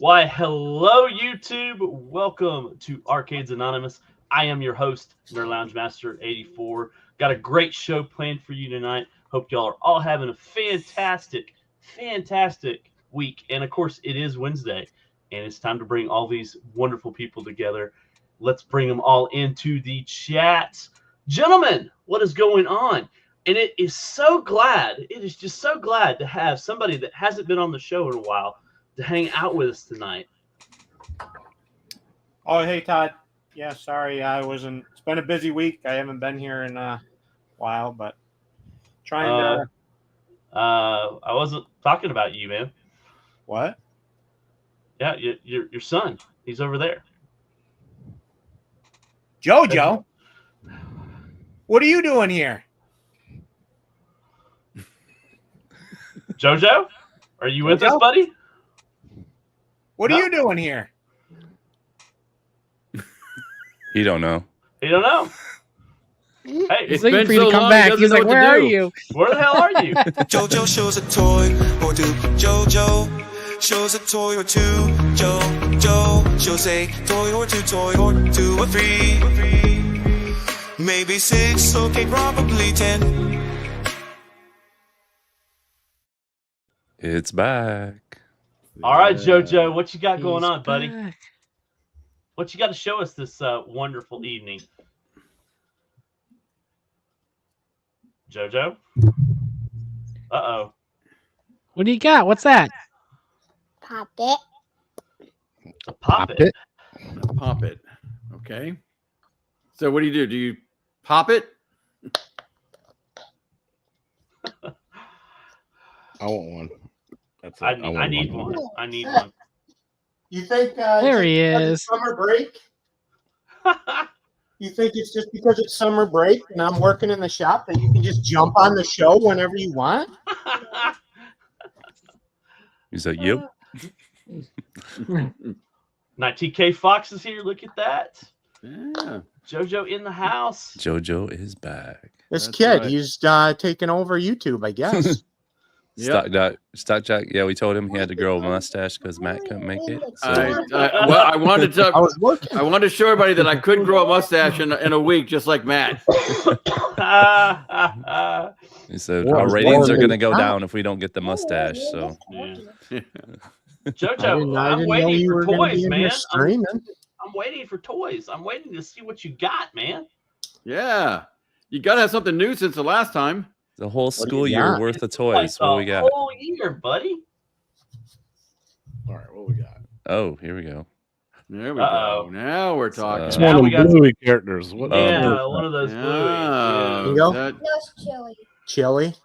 Why, hello, YouTube. Welcome to Arcades Anonymous. I am your host, Nerd Lounge Master 84. Got a great show planned for you tonight. Hope y'all are all having a fantastic week. And of course, it is Wednesday, and it's time to bring all these wonderful people together. Let's bring them all into the chat. Gentlemen, what is going on? And it is just so glad to have somebody that hasn't been on the show in a while to hang out with us tonight. Oh, hey, Todd. Yeah, sorry, I wasn't. It's been a busy week. I haven't been here in a while, but trying to. I wasn't talking about you, man. What? Yeah, your son. He's over there. Jojo? What are you doing here? Jojo? Are you with us, buddy? What are you doing here? You don't know. You don't know. Hey, He's waiting for you to come back. He's like, where are you? Where the hell are you? Jojo shows a toy or two. Jojo shows a toy or two. Jojo shows a toy or two or three. Maybe 6, okay, probably 10. It's back. All right, Jojo, what you got going on, buddy? Back. What you got to show us this wonderful evening? Jojo? Uh-oh. What do you got? What's that? Pop it. Pop it. Pop it. Okay. So what do? Do you pop it? I want one. That's it. I need one. I need one. You think There he is. Summer break? You think it's just because it's summer break and I'm working in the shop that you can just jump on the show whenever you want? He's like, yep. Now TK Fox is here. Look at that. Yeah. Jojo in the house. Jojo is back. This That's kid, right. he's taking over YouTube, I guess. Yep. Stock Jack. Yeah, we told him he had to grow a mustache because Matt couldn't make it. So I wanted to. I was working. I wanted to show everybody that I could grow a mustache in a week, just like Matt. he said Well, our it's ratings are warm. going to go down if we don't get the mustache. So Yeah. I Jojo, I'm didn't know waiting you for were gonna be toys, in man. here streaming. I'm waiting for toys. I'm waiting to see what you got, man. Yeah. You got to have something new since the last time. the whole do you school year got? worth of Like toys. What we the got? whole year, buddy. All right, what we got? Oh, here we go. There we Uh-oh. go. Now we're talking. It's Now one we of got the Bluey characters. What? Yeah, one of those Yeah. blueies. you go. That- Just chili. Chili,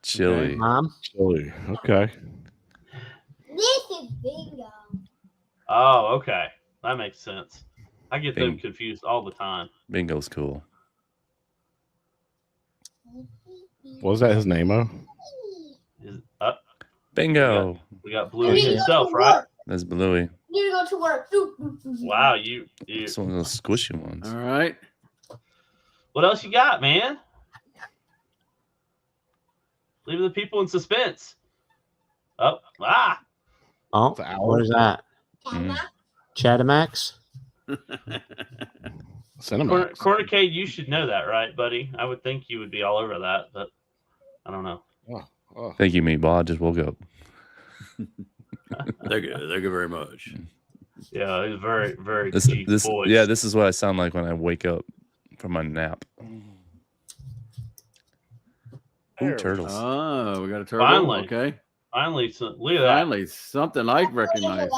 Chili. Mom. Chili. Okay. This is bingo. Oh, okay. That makes sense. I get them Bing. confused all the time. Bingo's cool. What was that his name? Oh, Is Bingo. we got Bluey himself, right? That's Bluey. Need to go to work. Wow, you. It's one of those squishy ones. All right. What else you got, man? Leaving the people in suspense. Oh, Oh, It's an owl. what is that? Mm. Chatamax? Cinemax. Cornicade, you should know that, right, buddy? I would think you would be all over that, but I don't know. Oh. Thank you, Meatball. I just woke up. Thank you. Thank you very much. Yeah, he's very, very This, deep this, voice. yeah, this is what I sound like when I wake up from my nap. Ooh, turtles. Oh, we got a turtle. Finally. Okay. Finally, look at that. Finally, something I recognize.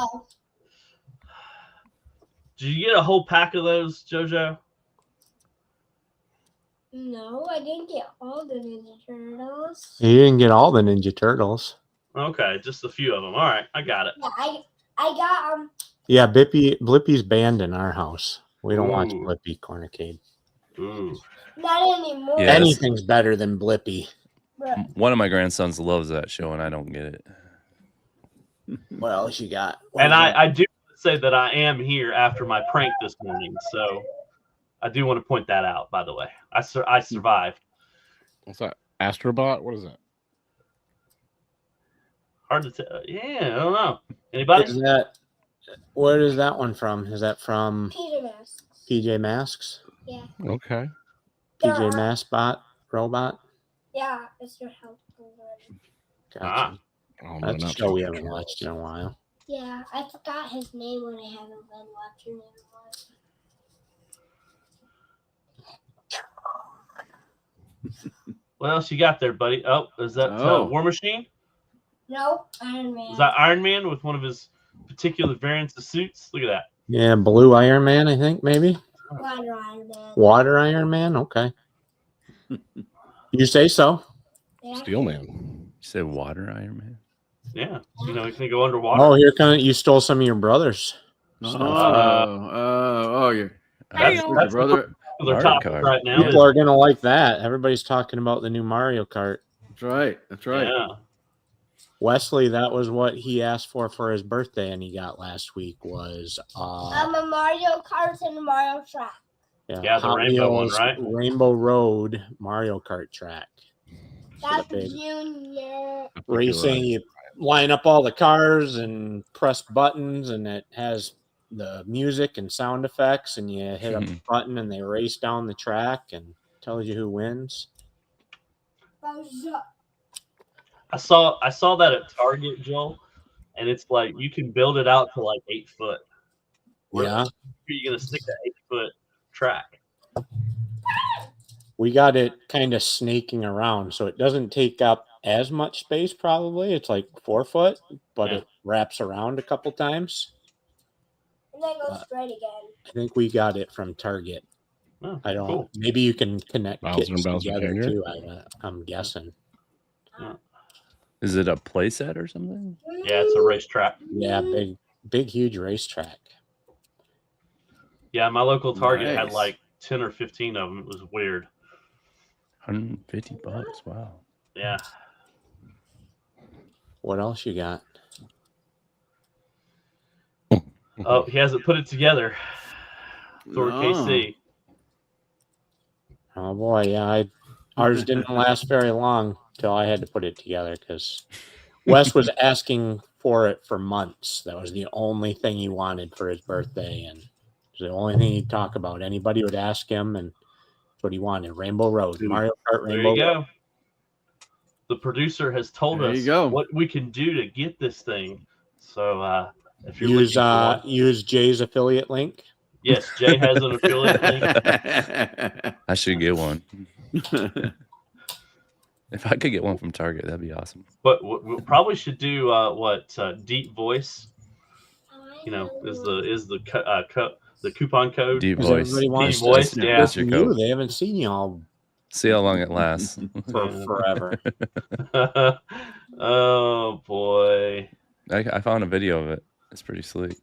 Did you get a whole pack of those, Jojo? No, I didn't get all the Ninja Turtles. You didn't get all the Ninja Turtles. Okay, just a few of them. All right, I got it. Yeah, I got Yeah, Blippy's banned in our house. We don't watch Ooh. Blippy, Cornicade. Ooh. not anymore. Yeah. Yes. Anything's better than Blippy. Bruh. One of my grandsons loves that show, and I don't get it. What else you got? And I do say that I am here after my prank this morning, so I do want to point that out. By the way, I survived. What's that? Astrobot? What is that? Hard to tell. Yeah, I don't know. Anybody? Is that Where is that one from? Is that from Peter Masks. PJ Masks? Yeah. Okay. PJ Masks robot? Yeah, it's your help. One. Gotcha. Oh, That's a not show we too haven't sure. watched in a while. Yeah, I forgot his name when I haven't been watching it a while. What else you got there, buddy? Oh, is that War Machine? No, Iron Man. Is that Iron Man with one of his particular variants of suits? Look at that. Yeah, Blue Iron Man, I think, maybe. Water Iron Man. Water Iron Man? Okay. You say so. Yeah. Steel Man. You said water Iron Man? Yeah. You know, he can go underwater. Oh, here kind of you stole some of your brothers. You're That's your brother. their Mario topic Kart. right now. People are gonna like that. Everybody's talking about the new Mario Kart. That's right. That's right. Yeah. Wesley, that was what he asked for his birthday, and he got last week was a Mario Kart and a Mario Track. Yeah, the rainbow one, right? Rainbow Road Mario Kart track. That's Junior. Racing, you line up all the cars and press buttons, and it has the music and sound effects, and you hit a button and they race down the track and tells you who wins. I saw that at Target, Joel, and it's like you can build it out to like 8 foot. Where are you gonna stick that 8 foot track? We got it kind of snaking around, so it doesn't take up as much space. Probably it's like 4 foot, but it wraps around a couple times. And then goes straight again. I think we got it from Target. Oh, I don't. cool. Maybe you can connect Bowser kits and Bowser together Jr.? too. I'm guessing. Is it a playset or something? Yeah, it's a racetrack. Yeah, big, huge racetrack. Yeah, my local Target had like 10 or 15 of them. It was weird. $150. Wow. Yeah. What else you got? Oh, he hasn't put it together. Thor KC. Oh boy, yeah. Ours didn't last very long till I had to put it together because Wes was asking for it for months. That was the only thing he wanted for his birthday, and it was the only thing he'd talk about. Anybody would ask him, and that's what he wanted. Rainbow Road, Mario Kart Rainbow. There you Road. go. The producer has told us what we can do to get this thing. So if you're use Jay's affiliate link. Yes, Jay has an affiliate link. I should get one. If I could get one from Target, that'd be awesome. But we probably should do Deep Voice. You know, is the coupon code? Deep Voice. Everybody wants Deep Voice. to Yeah. That's your code. They haven't seen you all See how long it lasts. for forever. Oh boy! I found a video of it. It's pretty sweet.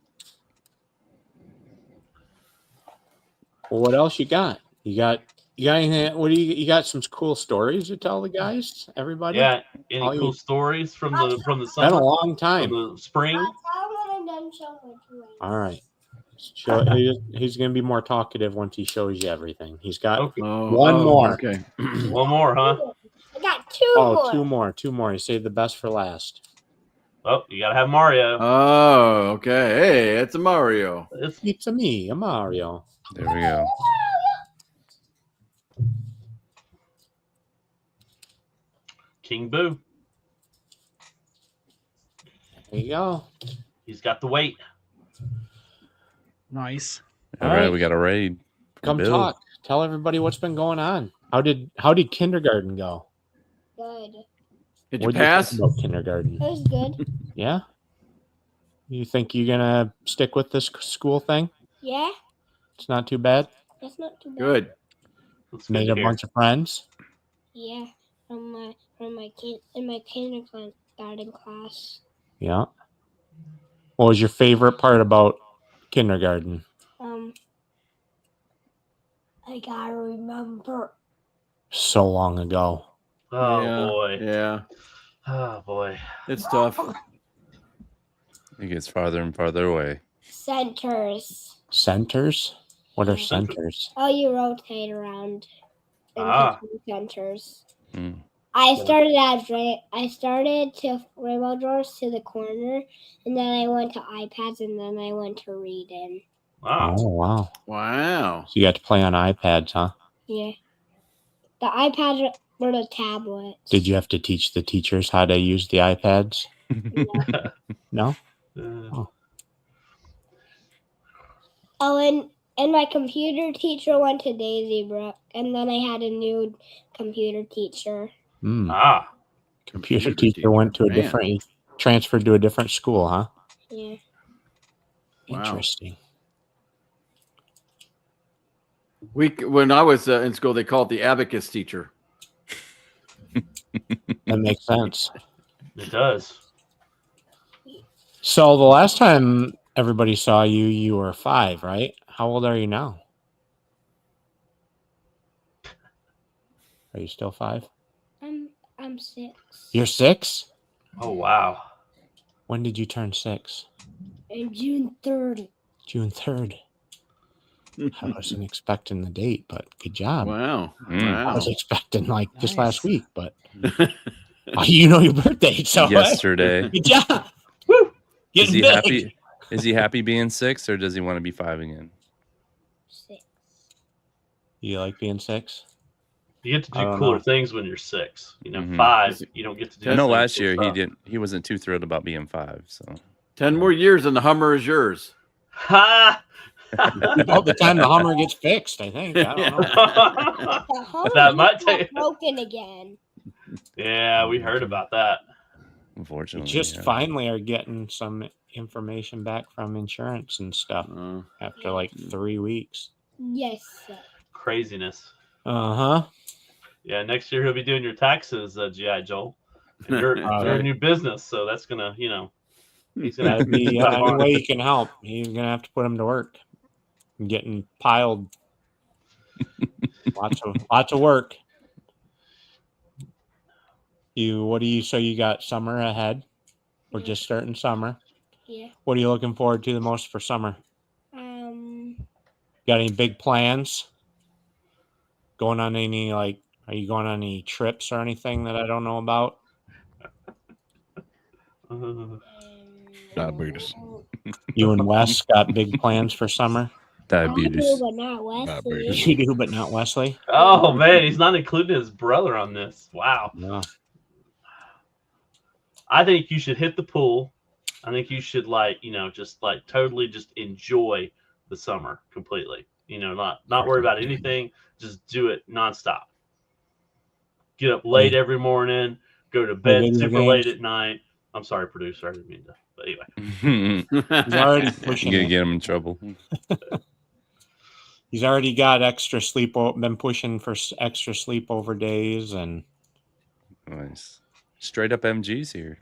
Well, what else you got? You got anything? What do you got? Some cool stories to tell the guys? Everybody? Yeah. Any cool stories from the summer? Been a long time. From the spring. All right. He's going to be more talkative once he shows you everything. He's got one more. Okay. One more, huh? I got two more. Two more. He saved the best for last. Oh, you gotta have Mario. Oh, okay. Hey, it's a Mario. It's a Mario. There we go. King Boo. There you go. He's got the weight. Nice. All right, we got a raid. Come Bill. talk. Tell everybody what's been going on. How did kindergarten go? Good. Did you What'd pass? think about kindergarten? It was good. Yeah. You think you're gonna stick with this school thing? Yeah, It's not too bad. that's not too bad. Good. That's Made good a to hear. bunch of friends. Yeah, from my kindergarten class. Yeah. What was your favorite part about kindergarten? I gotta remember. So long ago. Oh Yeah. boy. Yeah. Oh boy. It's tough. It gets farther and farther away. Centers. Centers? What are centers? Oh, you rotate around. Ah. Centers. Hmm. I started to rainbow drawers to the corner, and then I went to iPads, and then I went to reading. Wow. Oh, wow. Wow. So you got to play on iPads, huh? Yeah. The iPads were the tablets. Did you have to teach the teachers how to use the iPads? No? Oh, and my computer teacher went to Daisy Brook, and then I had a new computer teacher. Ah. Computer teacher went to transferred to a different school, huh? Yeah. Wow. Interesting. When I was in school, they called it the abacus teacher. That makes sense. It does. So the last time everybody saw you, you were 5, right? How old are you now? Are you still 5? I'm 6. You're 6? Oh, wow. When did you turn 6? And June 3rd. June 3rd. I wasn't expecting the date, but good job. Wow. I was expecting just last week, but you know your birthday, so Yesterday. Good job. Woo! Is he Getting big. happy? Is he happy being 6, or does he want to be 5 again? 6. You like being 6? You get to I do don't cooler know. things when you're 6. 5, you don't get to do. I know the same last cool year stuff. he wasn't too thrilled about being 5. So 10 more years and the Hummer is yours. Ha! About the time the Hummer gets fixed, I think. I don't know. The Hummer That might just got take- broken again. Yeah, we heard about that. We unfortunately, just yeah. finally are getting some information back from insurance and stuff after 3 weeks. Yes, sir. Craziness. Uh-huh. Yeah, next year he'll be doing your taxes, G.I. Joel. And you're a new business, so that's gonna, he's gonna That'd be any way he can help. He's gonna have to put him to work. Getting piled. lots of work. So you got summer ahead? We're just starting summer. Yeah. What are you looking forward to the most for summer? Got any big plans? Going on any are you going on any trips or anything that I don't know about? Diabetes. You and Wes got big plans for summer? Diabetes. I do, but not Wesley. You do, but not Wesley? Oh man, he's not including his brother on this. Wow. No. I think you should hit the pool. I think you should totally just enjoy the summer completely. Not worry about anything. Just do it nonstop. Get up late every morning. Go to bed super late at night. I'm sorry, producer. I didn't mean to. But anyway. He's already pushing You're gonna it. get him in trouble. He's already got extra sleep. Been pushing for extra sleepover days and Nice. Straight up MGs here.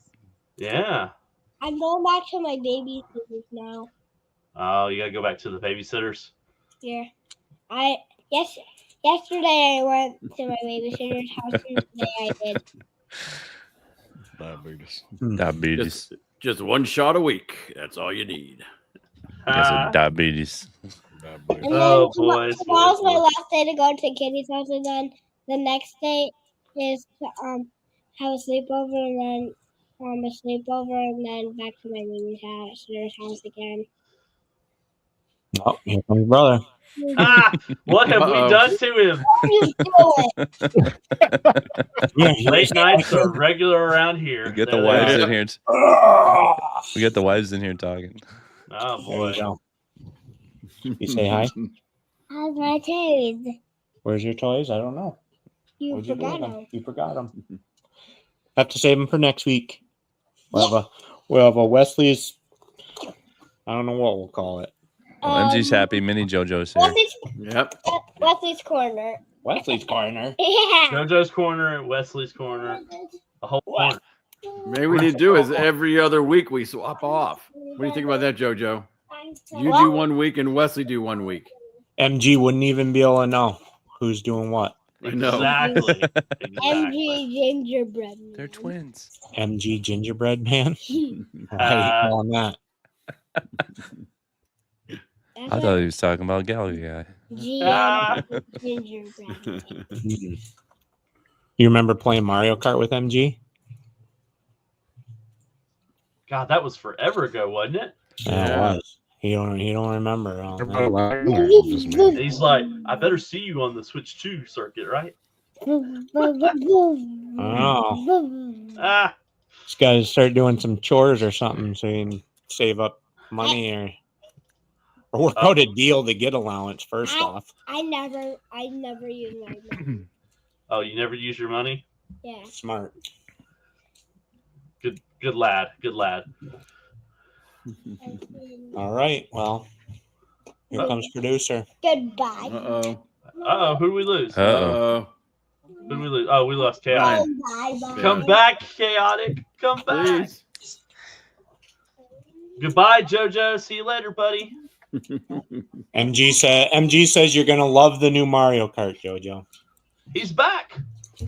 Yeah. I'm going back to my babysitters now. Oh, you gotta go back to the babysitters. Yeah. Yesterday I went to my babysitter's house, and today I did. Diabetes. Diabetes. Just one shot a week. That's all you need. Diabetes. And Oh, then boys, tomorrow's boys, my boys. last day to go to Kitty's house, and then the next day is to have a sleepover, and then a sleepover, and then back to my babysitter's house again. oh, here comes your brother. What have we done to him? Late nights are regular around here. We get the There they wives are. in here. We get the wives in here talking. Oh There boy. you go. You say hi? How's my toes? Where's your toys? I don't know. You Where'd do forgot with them. You forgot them. Have to save them for next week. We'll have a Wesley's. I don't know what we'll call it. Well, MG's happy. Mini JoJo's here. Yep. Wesley's corner. Wesley's corner. Yeah. JoJo's corner and Wesley's corner. A whole corner. Maybe we need to do is every other week we swap off. What do you think about that, JoJo? You do 1 week and Wesley do 1 week. MG wouldn't even be able to know who's doing what. I know. Exactly. MG gingerbread. Man. They're twins. MG gingerbread man. How you calling that? I thought he was talking about Gallagher guy. GM gingerbread. Man. You You remember playing Mario Kart with MG? God, that was forever ago, wasn't it? Yeah, it Yeah. was. He don't remember. Oh, Everybody no. lying, or is it just me? And he's like, I better see you on the Switch 2 circuit, right? Oh, Ah, just got to start doing some chores or something so you can save up money or work out a deal to get allowance first off. I never use my money. oh, you never use your money? Yeah. Smart. Good lad. Good lad. All right. Well, here comes producer. Goodbye. Uh-oh. Uh-oh, who did we lose? Uh-oh. Uh-oh. Who did we lose? Oh, we lost Chaotic. Ryan. Bye. Come back, Chaotic. Come back. Please. Goodbye, JoJo. See you later, buddy. MG says you're gonna love the new Mario Kart, JoJo. He's back.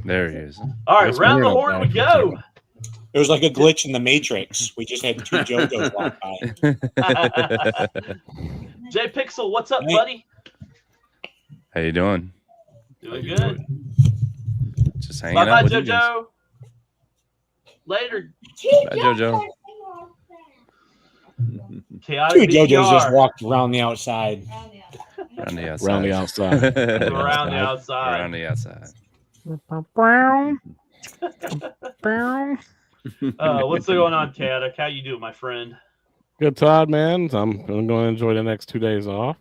There he is. All right, Yes, round the we're horn we back. go. It was like a glitch in the Matrix. We just had two JoJos walk by. J Pixel, what's up, Hey. buddy? How you doing? Doing good. Just hanging Bye, out bye, with you guys. JoJo. Later, Bye, JoJo. Chaotic Two JoJos just VCR. walked around the outside. Around the outside. Around the outside. Around the outside. Around the outside. What's going on, Chaotic? How you doing, my friend? Good, Todd, man. I'm going to enjoy the next 2 days off.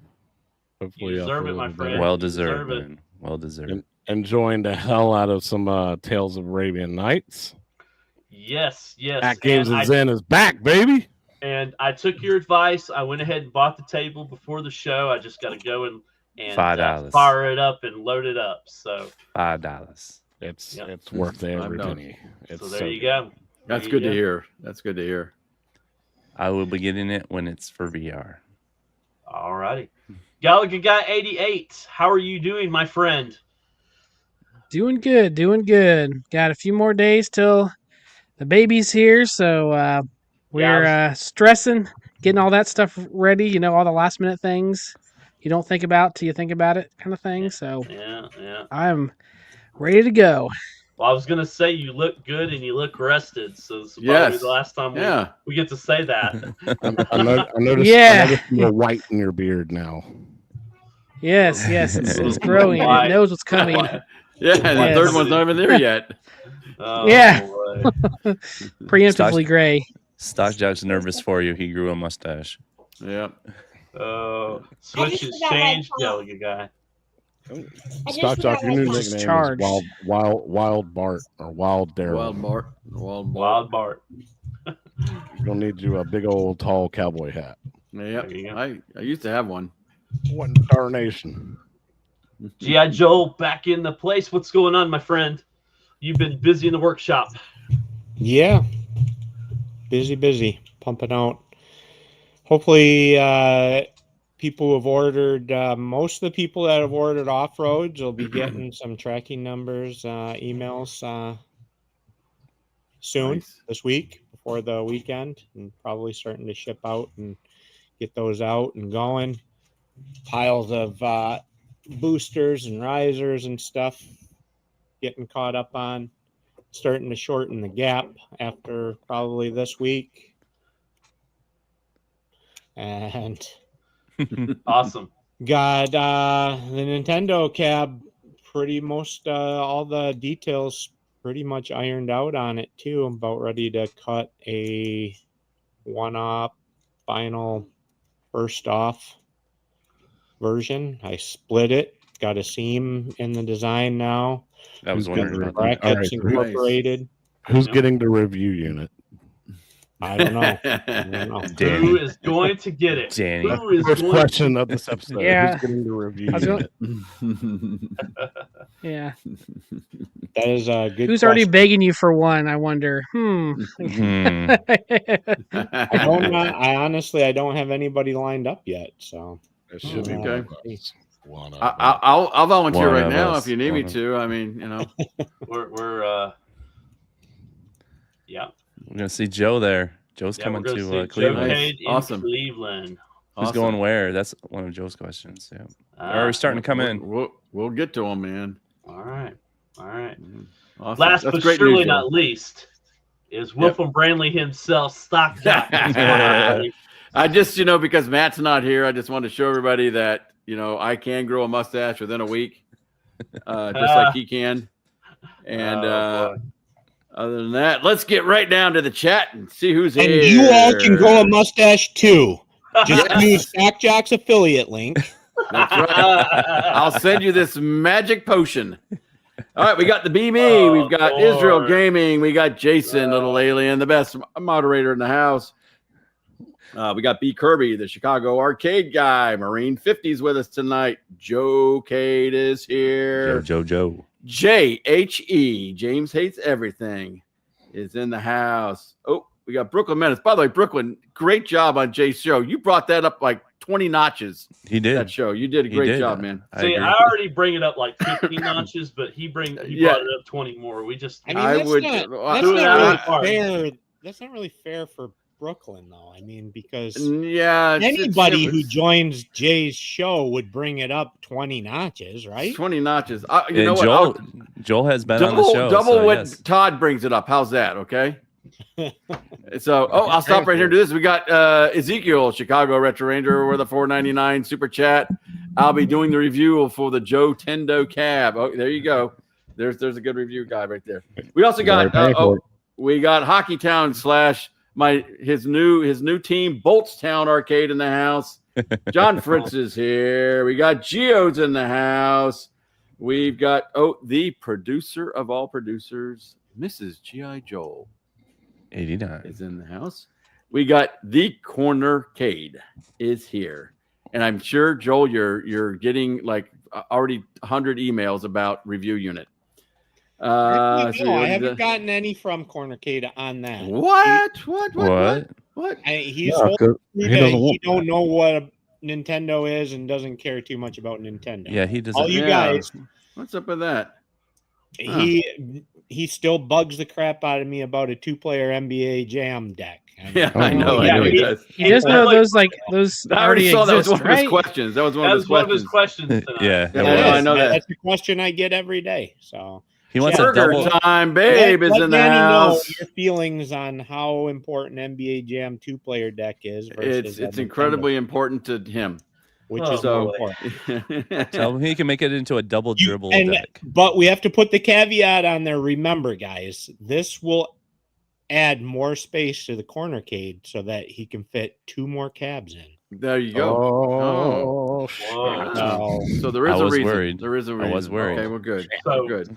Hopefully, You I'll deserve feel it, a my little friend. better. Well deserve deserved, it. man. Well deserved. Enjoying the hell out of some Tales of Arabian Nights. Yes. At Games And and Zen is back, baby. And I took your advice. I went ahead and bought the table before the show. I just got to go and $5. fire it up and load it up. So $5. It's Yep. it's worth every done. penny. It's there so you good. go. That's There good you to go. hear. That's good to hear. I will be getting it when it's for VR. All righty. Gallagher Guy 88. How are you doing, my friend? Doing good, doing good. Got a few more days till the baby's here, so we're stressing, getting all that stuff ready. You know, all the last minute things you don't think about till you think about it, kind of thing. So Yeah. I'm ready to go. Well, I was gonna say you look good and you look rested. So this is probably Yes. the last time Yeah. we get to say that. I noticed, Yeah. I noticed you're white in your beard now. Yes, it's growing. Why? It knows what's coming. Yeah, the Yes. third one's not even there yet. Oh, Yeah. boy. Preemptively gray. Stock Jock's nervous for you. He grew a mustache. Yep. Oh, I switch just has forgot my changed, phone. Gallagher Guy. I just Stock Jock, forgot your my new phone. nickname Charged. is Wild Bart or Wild Daryl. Wild Bart. Wild Bart. Wild Bart. You're gonna need you a big old tall cowboy hat. Yep. There you go. I used to have one. What in tarnation? G.I. Joel back in the place. What's going on, my friend? You've been busy in the workshop. Yeah. Busy. Pumping out. Hopefully, people who have ordered, most of the people that have ordered off-roads will be getting some tracking numbers, emails soon Nice. this week before the weekend, and probably starting to ship out and get those out and going. Piles of boosters and risers and stuff getting caught up on, starting to shorten the gap after probably this week. And Awesome. got the Nintendo cab pretty most all the details pretty much ironed out on it too. I'm about ready to cut a one-off final first off version. I split it, got a seam in the design now. I was Who's wondering gonna about that. Brackets All right, incorporated. Who's Yep. getting the review unit? I don't know. Danny. Who is going to get it? Danny. Who is First going question of this episode. Yeah. Who's getting the review I was unit? Yeah. That is a good Who's already question. begging you for one? I wonder. Hmm. I honestly don't have anybody lined up yet, so It should be Okay. one of us. One of I'll volunteer One right of now us. if you need me One of- to. I mean, you know. We're yeah. We're gonna see Joe there. Joe's Yeah, we're coming gonna see to Joe Cleveland. Nice. Cade in Awesome. Cleveland. Who's Awesome. going where? That's one of Joe's questions. Yeah. Are we starting to come in? We'll get to them, man. All right. Awesome. Last That's but great surely news, not Joel. least is Wilfram Brantley himself, Stock Jock. I just, because Matt's not here, I just want to show everybody that, I can grow a mustache within a week, just like he can. And other than that, let's get right down to the chat and see who's here. And you all can grow a mustache too. Just use Stock Jock's affiliate link. That's right. I'll send you this magic potion. All right, we got the BB. We've got Israel Gaming. We got Jason, Little Alien, the best moderator in the house. We got B. Kirby, the Chicago arcade guy. Marine 50's with us tonight. Joe Cade is here. Joe. JHE, James Hates Everything, is in the house. Oh, we got Brooklyn Menace. By the way, Brooklyn, great job on Jay's show. You brought that up like 20 notches. He did. That show. You did a great job, man. See, I already bring it up like 15 notches, but he brought it up 20 more. We just that's not really fair for Brooklyn, though. I mean, because anybody who joins Jay's show would bring it up 20 notches, right? 20 notches. Joel has been on the show. Double what Todd brings it up. How's that? Okay. So, I'll stop right here and do this. We got Ezekiel, Chicago Retro Ranger, with a $4.99 super chat. I'll be doing the review for the Joe Tendo cab. Oh, there you go. There's a good review guy right there. We also got we got Hockey Town / his new team, Boltstown Arcade, in the house. John Fritz is here. We got Geo's in the house. We've got the producer of all producers, Mrs. G.I. Joel. 89 is in the house. We got the Cornercade is here, and I'm sure, Joel, you're getting like already 100 emails about review unit. I haven't gotten any from Cornercade on that. What? He don't know what Nintendo is and doesn't care too much about Nintendo. Yeah, he doesn't. All you guys, what's up with that? He still bugs the crap out of me about a 2-player NBA Jam deck. I know he does. He does know those already exist, that was one right? of his questions. That was one of his questions tonight. Yeah, I know that. That's the question I get every day. So he wants a Burger double Time Babe is in the house. Know your feelings on how important NBA Jam 2-player deck is. It's incredibly important to him. Which is so so he can make it into a double dribble deck. But we have to put the caveat on there. Remember, guys, this will add more space to the Cornercade so that he can fit 2 more cabs in. There you go. So there is a reason. Worried. There is a reason. I was worried. Okay, we're good.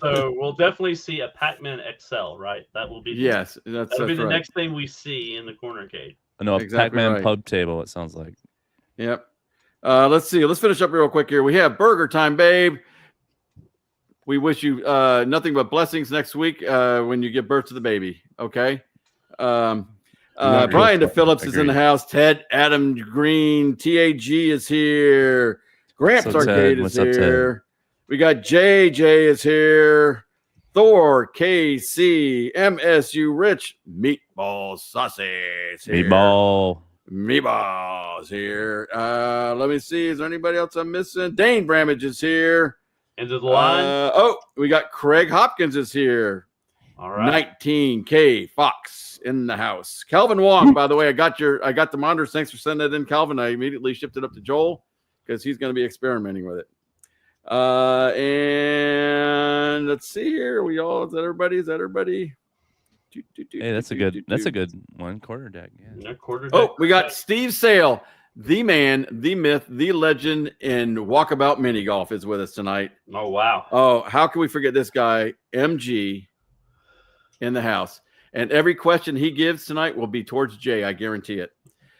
So we'll definitely see a Pac-Man XL, right? That will be that's the next thing we see in the Cornercade. No, Pac-Man pub table. It sounds like. Yep. Let's see. Let's finish up real quick here. We have Burger Time Babe. We wish you nothing but blessings next week when you give birth to the baby. Okay. Brian DePhillips is in the house. Ted Adam Green. TAG is here. Gramps Arcade is here. We got JJ is here. Thor, KC, MSU Rich, Meatball Sausage. Meatballs here. Let me see. Is there anybody else I'm missing? Dane Bramage is here. Into the line. We got Craig Hopkins is here. All right. 19K Fox in the house. Calvin Wong, by the way, I got the monitors. Thanks for sending that in, Calvin. I immediately shipped it up to Joel because he's going to be experimenting with it. And let's see here. Is that everybody? Hey, that's a good one. Quarter deck. Yeah. Quarter deck. We got Steve Sale, the man, the myth, the legend in Walkabout Mini Golf is with us tonight. Oh, wow. Oh, how can we forget this guy, MG, in the house? And every question he gives tonight will be towards Jay. I guarantee it.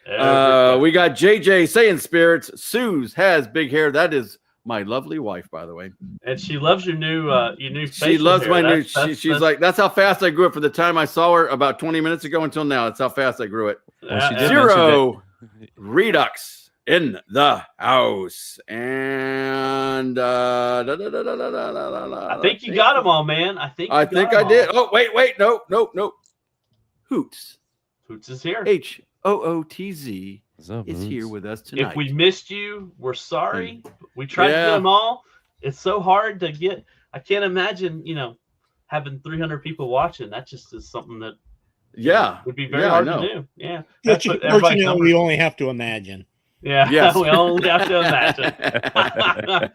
We got JJ saying spirits. Suze has big hair. That is my lovely wife, by the way. And she loves your new She loves hair. my new. She's like, that's how fast I grew it from the time I saw her about 20 minutes ago until now. That's how fast I grew it. Zero Redux in the house. And I think you got them all, man. I think I did. Oh, wait. No. Hoots is here. HOOTZ is here with us tonight. If we missed you, we're sorry. We tried to get them all. It's so hard to get. I can't imagine, having 300 people watching. That just is something that Yeah. would be very Yeah, I hard to know. do. Yeah. That's what everybody's Fortunately, numbers. we only have to imagine. Yeah. Yes. We only have to imagine.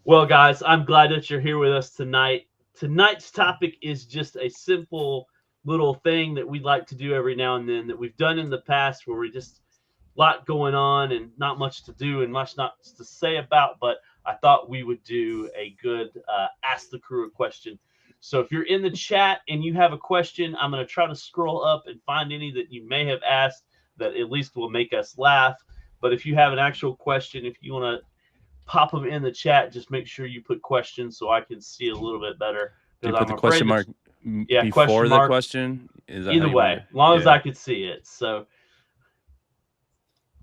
Well, guys, I'm glad that you're here with us tonight. Tonight's topic is just a simple little thing that we'd like to do every now and then that we've done in the past where we just a lot going on and not much to do and much not to say about, but I thought we would do a good Ask the Crew a question. So if you're in the chat and you have a question, I'm going to try to scroll up and find any that you may have asked that at least will make us laugh. But if you have an actual question, if you want to pop them in the chat, just make sure you put questions so I can see a little bit better. Do you put the question mark before question mark, the question? Is that either way, as long as I could see it. So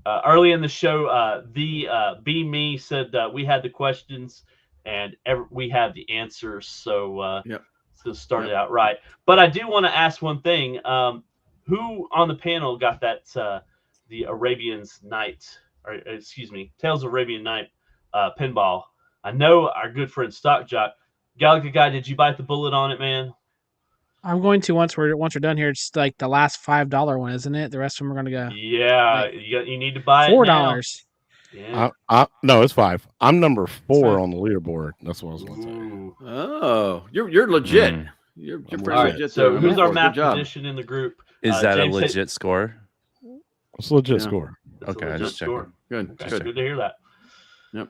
early in the show, Be Me said that we had the questions and we have the answers. So so start it out right. But I do want to ask one thing. Who on the panel got that the Arabian's Night, or excuse me, Tales of Arabian Night pinball? I know our good friend Stock Jock. Galaga Guy, did you bite the bullet on it, man? I'm going to once we're done here. It's like the last $5 one, isn't it? The rest of them are going to go. Yeah, like you need to buy it $4. Yeah. No, it's 5. I'm number 4 on the leaderboard. That's what I was going to say. Oh, you're legit. You're pretty right, legit. So there, who's our Good job. mathematician in the group? Is that James a legit score? It's a legit score. Okay, I just checking. Good. Okay, Good. good to hear that. Yep.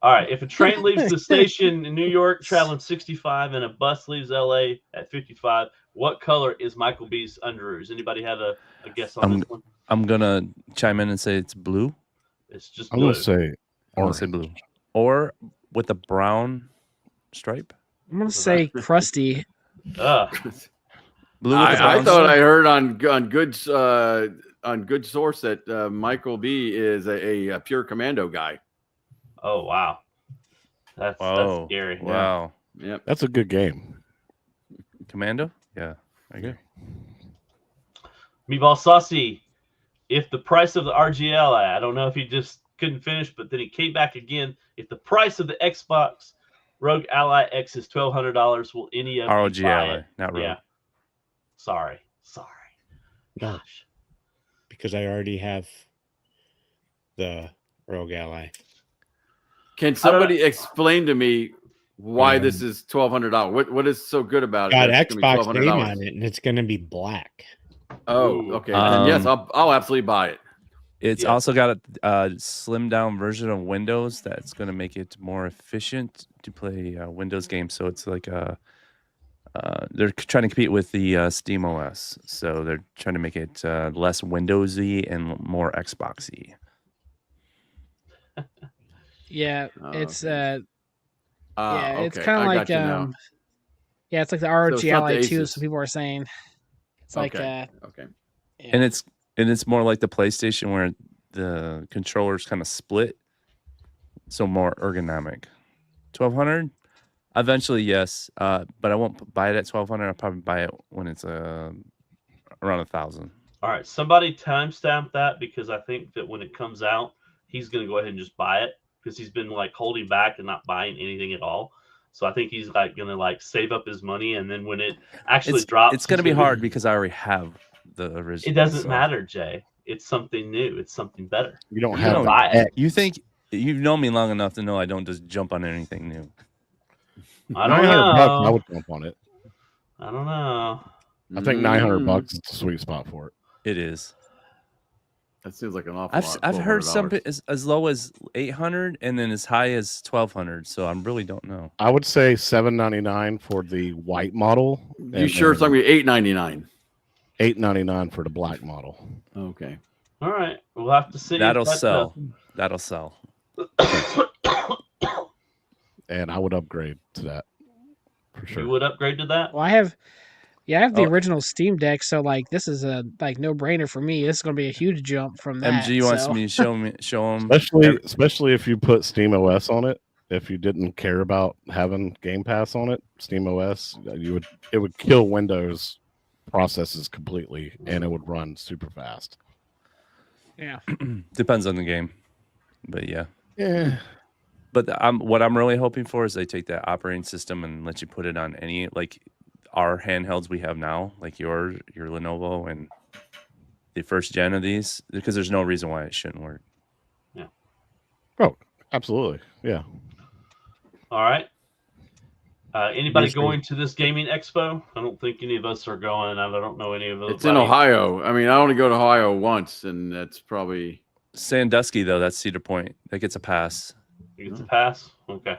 All right. If a train leaves the station in New York traveling 65 and a bus leaves LA at 55, what color is Michael B's underoos? Anybody have a guess on this one? I'm gonna chime in and say it's blue. It's just I'm blue. going to say blue, or with a brown stripe. I'm going to say crusty. Blue with the I brown thought stripe? I heard on good source that Michael B is a pure commando guy. Oh wow, that's scary. Wow. Yep. that's a good game. Commando? Yeah. Okay. Meatball Saucy. If the price of the RGL, I don't know if he just couldn't finish, but then he came back again. If the price of the Xbox Rogue Ally X is $1,200, will any of you ROG buy Ally, it? not Rogue. Yeah. Sorry. No, because I already have the Rogue Ally. Can somebody explain to me why this is $1,200? What is so good about Got it? that it's gonna be Xbox name $1,200? on it, and it's going to be black. Oh, okay. Then yes, I'll absolutely buy it. It's also got a slimmed down version of Windows that's going to make it more efficient to play Windows games. So it's like they're trying to compete with the Steam OS. So they're trying to make it less Windowsy and more Xboxy. Yeah, it's okay. it's Okay, kind of I like got you now. yeah, it's like the ROG it's not Ally the 2. Asus. Some people are saying it's like Okay. yeah. And it's more like the PlayStation where the controllers kind of split, so more ergonomic. 1,200, eventually yes, but I won't buy it at 1,200. I'll probably buy it when it's around 1,000. All right. Somebody timestamp that because I think that when it comes out, he's going to go ahead and just buy it because he's been like holding back and not buying anything at all. So I think he's like going to like save up his money, and then when it actually drops, it's going to be hard because I already have the original. It doesn't matter, Jay. It's something new. It's something better. You don't You have don't buy it. You think you've known me long enough to know I don't just jump on anything new. I don't $900, I know. would jump on it. I don't know. I think $900 is the sweet spot for it. It is. That seems like an awful lot. I've heard some $1,200. as low as 800 and then as high as 1,200. So I really don't know. I would say $799 for the white model. You sure it's going to be $899? $899 for the black model. Okay. All right. We'll have to see. if That'll that, sell. That'll sell. And I would upgrade to that for sure. You would upgrade to that? Well, I have the original Steam Deck, so like this is a like no brainer for me. This is going to be a huge jump from that. MG wants so. me to show him. Especially if you put Steam OS on it. If you didn't care about having Game Pass on it, Steam OS, it would kill Windows processes completely, and it would run super fast. Yeah. Depends on the game, but yeah. Yeah. But what I'm really hoping for is they take that operating system and let you put it on any, like our handhelds we have now, like your Lenovo and the first gen of these, because there's no reason why it shouldn't work. Yeah. Oh, absolutely. Yeah. All right. Anybody Basically- going to this gaming expo? I don't think any of us are going. I don't know any of those. It's in Ohio. I mean, I only go to Ohio once, and that's probably Sandusky though. That's Cedar Point. That gets a pass. You get to pass? Okay.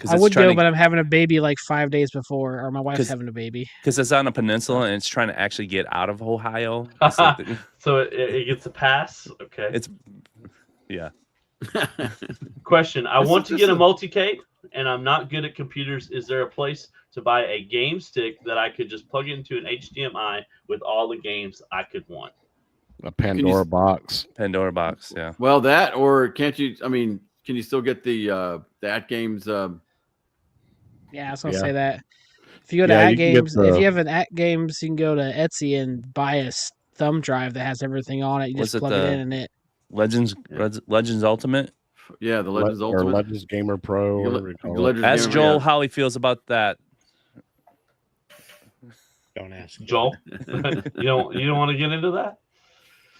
I would go, but I'm having a baby like 5 days before, or my wife's having a baby. Because it's on a peninsula and it's trying to actually get out of Ohio. So it gets a pass? Okay. Yeah. Question. I want to get a multi-cade, and I'm not good at computers. Is there a place to buy a game stick that I could just plug into an HDMI with all the games I could want? A Pandora box. Pandora box, yeah. Well, that, or can't you? I mean, can you still get the At Games? Yeah, I was gonna say that. If you go to At Games, if you have an At Games, you can go to Etsy and buy a thumb drive that has everything on it. You just plug it in, and it. Legends Ultimate. Yeah, the Legends Ultimate. Or Legends Gamer Pro. Ask Joel how he feels about that. Don't ask Joel. you don't want to get into that?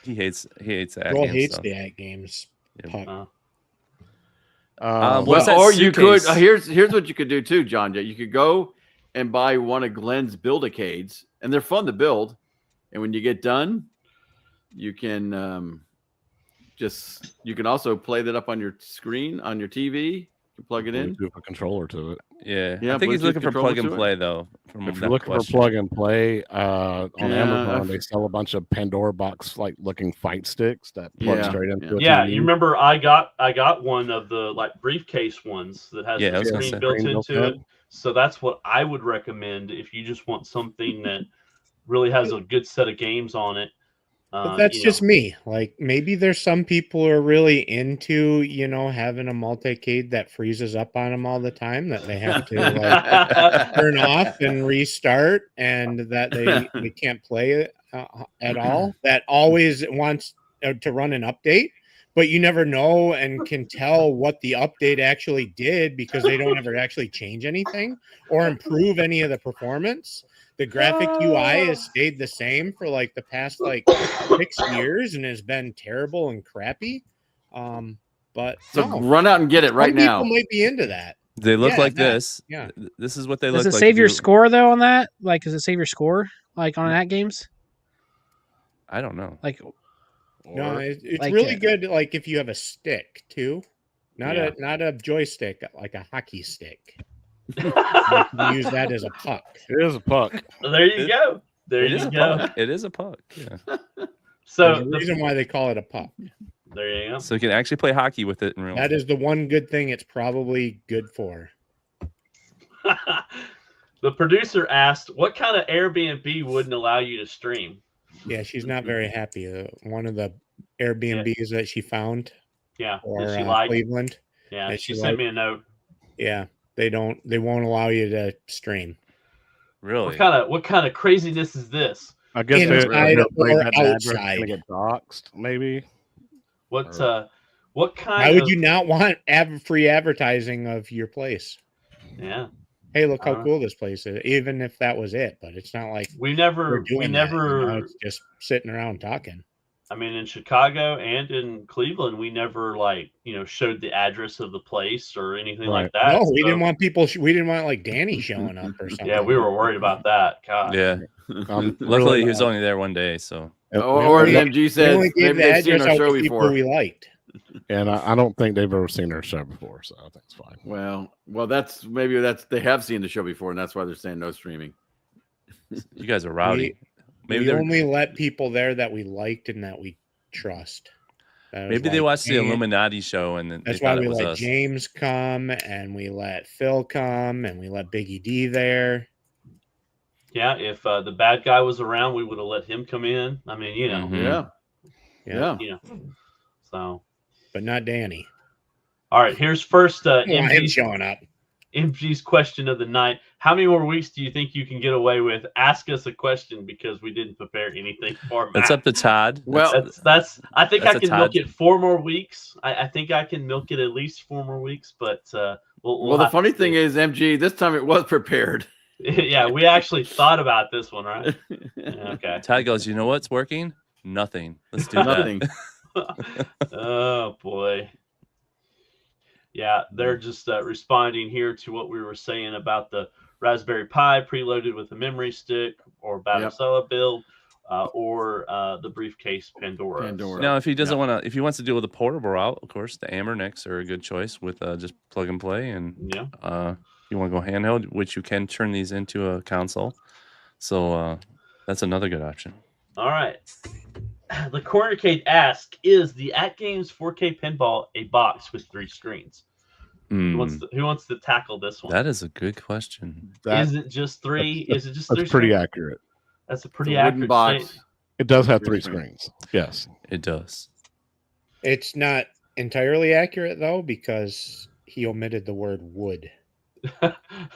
He hates that. Joel hates the At Games. Yeah. Or you could. Here's what you could do too, John. You could go and buy one of Glenn's Build-A-Cades, and they're fun to build. And when you get done, you can you can also play that up on your screen on your TV. You can plug it in. Bluetooth a controller to it. Yeah. I think he's looking for plug and play though. If you're looking for plug and play, on Amazon they sell a bunch of Pandora box like looking fight sticks that plug straight into a Yeah, TV. you remember I got one of the like briefcase ones that has the screen built into it. So that's what I would recommend if you just want something that really has a good set of games on it. But that's just me. Like maybe there's some people who are really into, having a multi-cade that freezes up on them all the time that they have to like turn off and restart, and that they can't play it at all. That always wants to run an update, but you never know and can tell what the update actually did because they don't ever actually change anything or improve any of the performance. The graphic UI has stayed the same for like the past 6 years and has been terrible and crappy. But run out and get it right now. People might be into that. They look like this. Yeah. This is what they look like. Does it save your score though on that? Like, does it save your score like on At Games? I don't know. Like, no, it's really good. Like if you have a stick too, not a joystick, like a hockey stick. You can use that as a puck. It is a puck. There you go. There you go. It is a puck. Yeah. So there's a reason why they call it a puck. There you go. So you can actually play hockey with it in real life. That is the one good thing it's probably good for. The producer asked, "What kind of Airbnb wouldn't allow you to stream?" Yeah, she's not very happy. One of the Airbnbs that she found. Yeah, or she liked Cleveland. Yeah, she sent me a note. Yeah. They won't allow you to stream. Really? What kind of craziness is this? I guess inside or outside. Gonna get doxxed, maybe. What kind? Why would you not want free advertising of your place? Yeah. Hey, look how cool this place is. Even if that was it, but it's not like we never. It's just sitting around talking. I mean, in Chicago and in Cleveland, we never showed the address of the place or anything like that. No, we didn't want people. We didn't want like Danny showing up or something. Yeah, we were worried about that. God. Yeah. Luckily, he was only there one day, so. Or MG said maybe they've seen our show before. We liked. And I don't think they've ever seen our show before, so I think it's fine. Well, they have seen the show before, and that's why they're saying no streaming. You guys are rowdy. We only let people there that we liked and that we trust. Maybe they watched the Illuminati show and then that's why we let James come and we let Phil come and we let Biggie D there. Yeah, if the bad guy was around, we would have let him come in. I mean, Yeah. So, but not Danny. All right, here's first him showing up. MG's question of the night. How many more weeks do you think you can get away with? Ask us a question because we didn't prepare anything for Matt. That's up to Todd. Well, That's I think that's I a can milk Todd. it 4 more weeks. I think I can milk it at least 4 more weeks, but we'll the have to funny see. thing is, MG, this time it was prepared. Yeah, we actually thought about this one, right? Okay. Todd goes, you know what's working? Nothing. Let's do Nothing. that. Oh boy. Yeah, they're just responding here to what we were saying about the Raspberry Pi preloaded with a memory stick, or Batocella build, or the briefcase Pandora. Now, if he doesn't want to, if he wants to deal with a portable route, of course, the Anbernics are a good choice with just plug and play. And you want to go handheld, which you can turn these into a console. So that's another good option. All right. The Cornercade asks, is the At Games 4K pinball a box with 3 screens? Who wants to tackle this one? That is a good question. Is it just 3? Is it just 3 That's pretty screens? accurate. That's a pretty accurate box. statement. It does have 3 screens. Yes. It does. It's not entirely accurate, though, because he omitted the word wood. Yeah.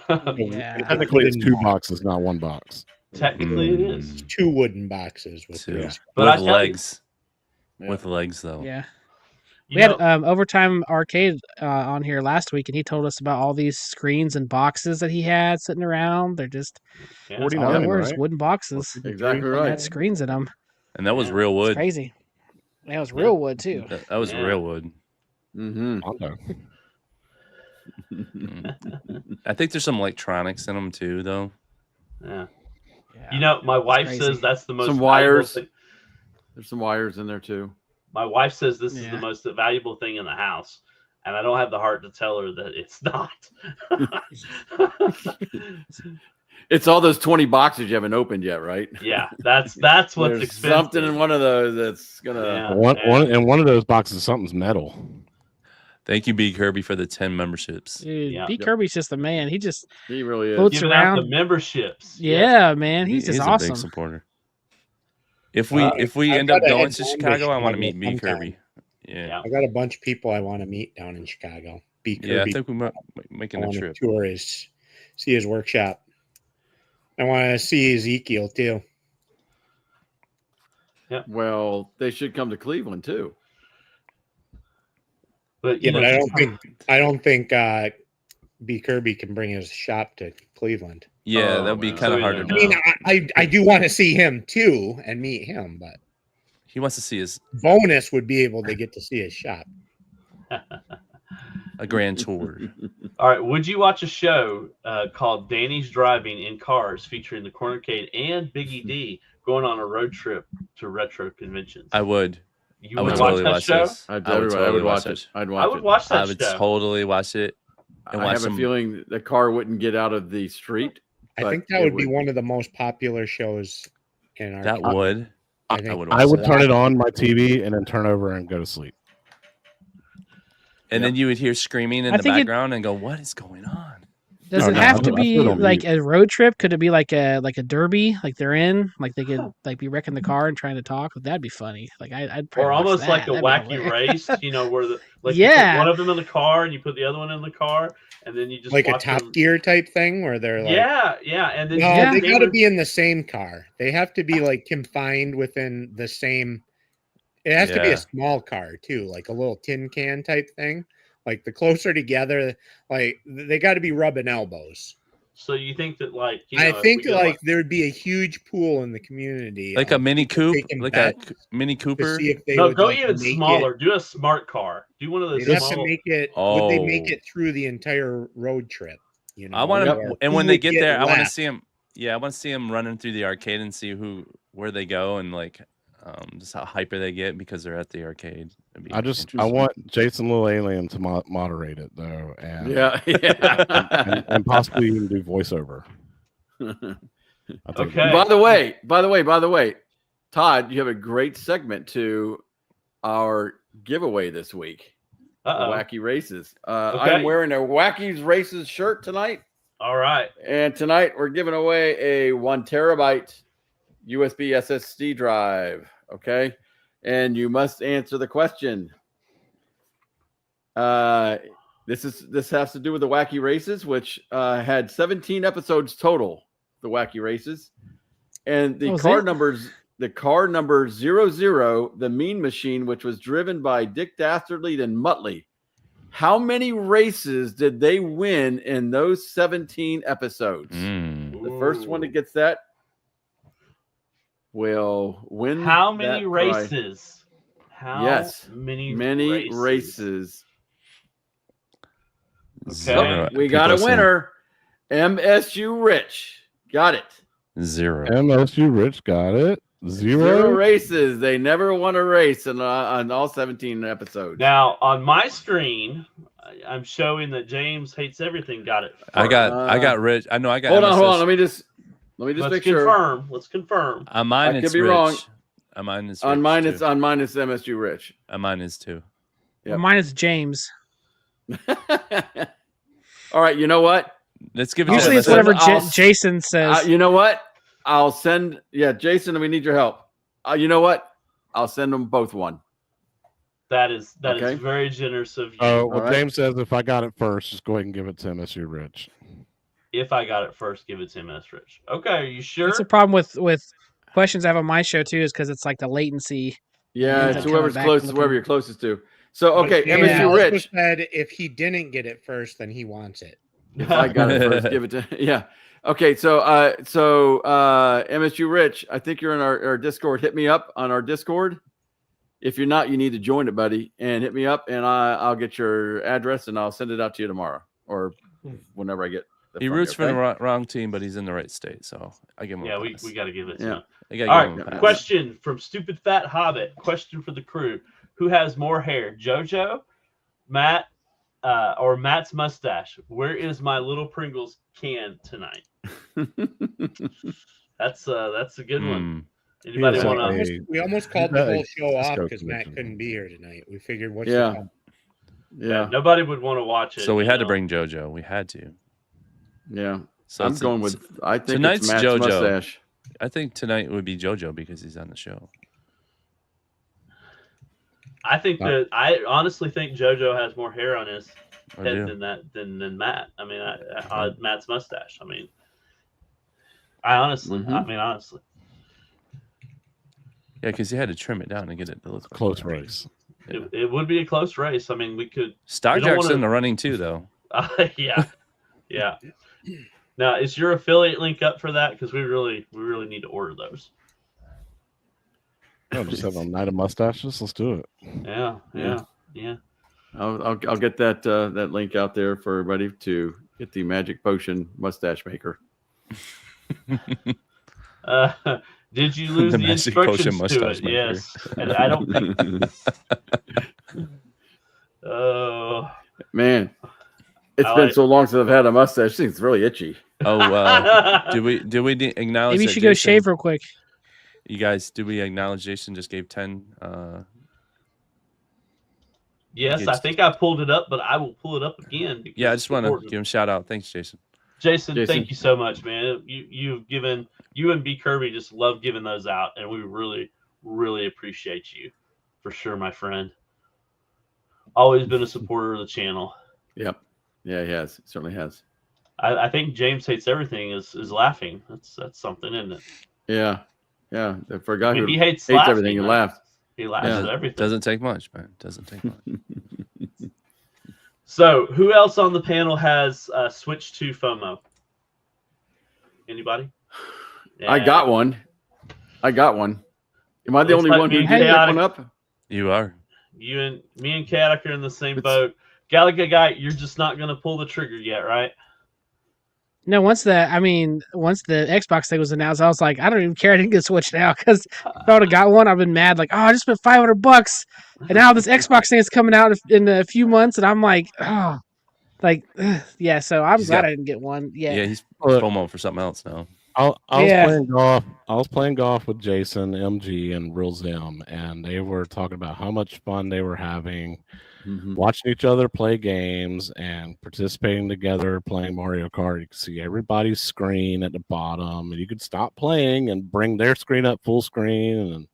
Technically, it's 2 boxes, not 1 box. Technically, it is 2 wooden boxes with 3 screens. But with legs. With legs, though. Yeah. We had Overtime Arcade on here last week, and he told us about all these screens and boxes that he had sitting around. They're just all they 49, were right? is wooden boxes. Exactly They right. had screens in them. And that was real wood. It's crazy. Yeah, it was real wood too. That was real wood. Mm-hmm. I think there's some electronics in them too, though. Yeah. You know, my wife says that's the most some valuable wires. thing. There's some wires in there too. My wife says this is the most valuable thing in the house, and I don't have the heart to tell her that it's not. It's all those 20 boxes you haven't opened yet, right? Yeah, that's what's There's expensive. something in one of those that's gonna one of those boxes, something's metal. Thank you, B. Kirby, for the 10 memberships. Dude, B. Kirby's just a man. He just he really is floats Giving out around the memberships. Yeah, man, he's just a awesome. big supporter. If we end up going to Chicago, I want to meet B. Kirby. Yeah, I got a bunch of people I want to meet down in Chicago. B. Kirby. Yeah, I think we might making a trip. Tour see his workshop. I want to see Ezekiel too. Yeah. Well, they should come to Cleveland too. But but I don't think B. Kirby can bring his shop to Cleveland. Yeah, that would be kind of hard to do. I mean, I do want to see him too and meet him, but he wants to see his bonus would be able to get to see his shop. A grand tour. All right, would you watch a show called Danny's Driving in Cars featuring the Cornercade and Biggie D going on a road trip to retro conventions? I would. You would watch that show? I would watch it. I would watch that I would show. totally watch it. And I watch have a feeling the car wouldn't get out of the street. I think that would be one of the most popular shows in our. That would. I would turn it on my TV and then turn over and go to sleep. And then you would hear screaming in the background and go, "What is going on?" Does it have to be like a road trip? Could it be like a derby? Like they're in, like they could like be wrecking the car and trying to talk. That'd be funny. Like I'd or almost like a wacky race, you know, where the you put one of them in the car and you put the other one in the car, and then you just like a watch Top them. Gear type thing where they're like, and then they got to be in the same car. They have to be like confined within the same. It has to be a small car too, like a little tin can type thing. Like the closer together, like they got to be rubbing elbows. So you think that like I think like there would be a huge pool in the community, like a Mini Coupe, like a Mini Cooper. No, go even smaller. Do a smart car. Do one of those. They'd have to make it. Would they make it through the entire road trip? You know, I want to, and when they get there, I want to see them. Yeah, I want to see them running through the arcade and see where they go and like just how hyper they get because they're at the arcade. I want Jason Little Alien to moderate it though, and and possibly even do voiceover. Okay. By the way, Todd, you have a great segment to our giveaway this week. Wacky Races. I'm wearing a Wacky Races shirt tonight. All right. And tonight we're giving away a 1 terabyte USB SSD drive. Okay. And you must answer the question. This has to do with the Wacky Races, which had 17 episodes total. The Wacky Races, and the car numbers. The car number 00, the Mean Machine, which was driven by Dick Dastardly and Muttley. How many races did they win in those 17 episodes? The first one that gets that will win. How many races? Many races. Okay. We got a winner. MSU Rich got it. 0. MSU Rich got it. 0 races. They never won a race on all 17 episodes. Now on my screen, I'm showing that James Hates Everything got it. I got Rich. I know I got. Hold on. Let me just make sure. Let's confirm. On mine, I it's could be Rich. wrong. On mine, it's on Rich mine. too. It's on mine. It's MSU Rich. On mine is 2. Yep. Mine is James. All right. You know what? Let's give it. Usually it's whatever Jason says. You know what? I'll send. Yeah, Jason, we need your help. You know what? I'll send them both one. That is very generous of you. Oh, well, James says if I got it first, just go ahead and give it to MSU Rich. If I got it first, give it to MS Rich. Okay, are you sure? It's a problem with questions I have on my show too, is because it's like the latency. Yeah, it's whoever's closest, whoever you're closest to. So okay, But MSU Rich said if he didn't get it first, then he wants it. If I got it first, give it to yeah. Okay, so MSU Rich, I think you're in our Discord. Hit me up on our Discord. If you're not, you need to join it, buddy, and hit me up, and I'll get your address and I'll send it out to you tomorrow or whenever I get. He roots for the wrong team, but he's in the right state, so I give him. Yeah, we got to give it to him. All right, question from Stupid Fat Hobbit. Question for the crew: who has more hair, JoJo, Matt, or Matt's mustache? Where is my little Pringles can tonight? That's a good one. Anybody want to? We almost called the whole show off because Matt couldn't be here tonight. We figured what's yeah. Nobody would want to watch it. So we had to bring JoJo. We had to. Yeah. So I'm going with. I think tonight's it's Matt's JoJo. mustache. I think tonight would be JoJo because he's on the show. I think that I honestly think JoJo has more hair on his head than Matt. I mean, Matt's mustache. I mean, honestly. Yeah, because he had to trim it down and get it to look close race. It would be a close race. I mean, we could. Stockjack's in the running too, though. Yeah. Now, is your affiliate link up for that? Because we really need to order those. Oh, just have a night of mustaches. Let's do it. Yeah. I'll get that link out there for everybody to get the Magic Potion mustache maker. Did you lose the instructions to it? Maker. Yes, and I don't think. Oh man, it's been so long since I've had a mustache. I think it's really itchy. Oh, do we acknowledge? Maybe you should go shave real quick. You guys, do we acknowledge Jason just gave 10? Yes, I think I pulled it up, but I will pull it up again. Yeah, I just want to give him a shout out. Thanks, Jason. Jason, thank you so much, man. You and B Kirby just love giving those out, and we really, really appreciate you for sure, my friend. Always been a supporter of the channel. Yep. Yeah, he has. He certainly has. I think James Hates Everything is laughing. That's something, isn't it? Yeah. Yeah. For a guy who he hates everything, he laughs. He laughs at everything. Doesn't take much, man. Doesn't take much. So, who else on the panel has switched to FOMO? Anybody? Yeah. I got one. Am I the only one who did that one up? You are. You and me and Kadak are in the same boat. Gallagher guy, you're just not going to pull the trigger yet, right? No, once the Xbox thing was announced, I was like, I don't even care. I didn't get Switch now because if I would have got one, I've been mad. Like, I just spent $500, and now this Xbox thing is coming out in a few months, and I'm like, oh, yeah. So I'm glad I didn't get one. Yeah, he's FOMO for something else now. I was playing golf. I was playing golf with Jason, MG, and Real Zim, and they were talking about how much fun they were having. Watching each other play games and participating together, playing Mario Kart. You could see everybody's screen at the bottom, and you could stop playing and bring their screen up full screen. And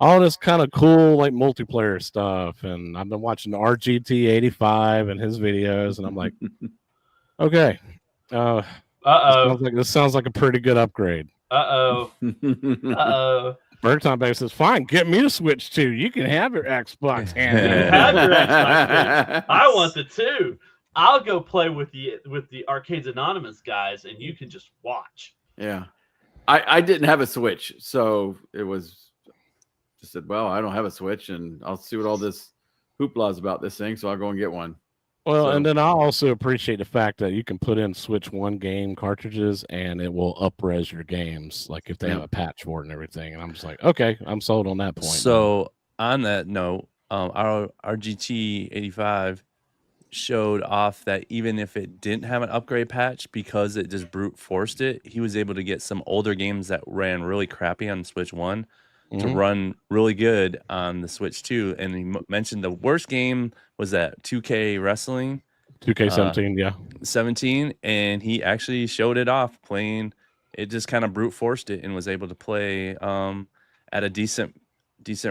all this kind of cool like multiplayer stuff, and I've been watching RGT85 and his videos, and I'm like, okay, this sounds like a pretty good upgrade. Bergton Bay says, "Fine, get me to Switch 2. You can have your Xbox handheld." Have your Xbox 2. I want the 2. I'll go play with the Arcades Anonymous guys, and you can just watch. Yeah, I didn't have a Switch, so it was just said, well, I don't have a Switch, and I'll see what all this hoopla is about this thing, so I'll go and get one. Well, and then I also appreciate the fact that you can put in Switch 1 game cartridges and it will up-res your games, like if they have a patch for it and everything. And I'm just like, okay, I'm sold on that point. So on that note, our RGT85 showed off that even if it didn't have an upgrade patch, because it just brute forced it, he was able to get some older games that ran really crappy on Switch 1 to run really good on the Switch 2. And he mentioned the worst game was that 2K Wrestling. 2K17, 17, and he actually showed it off playing. It just kind of brute forced it and was able to play at a decent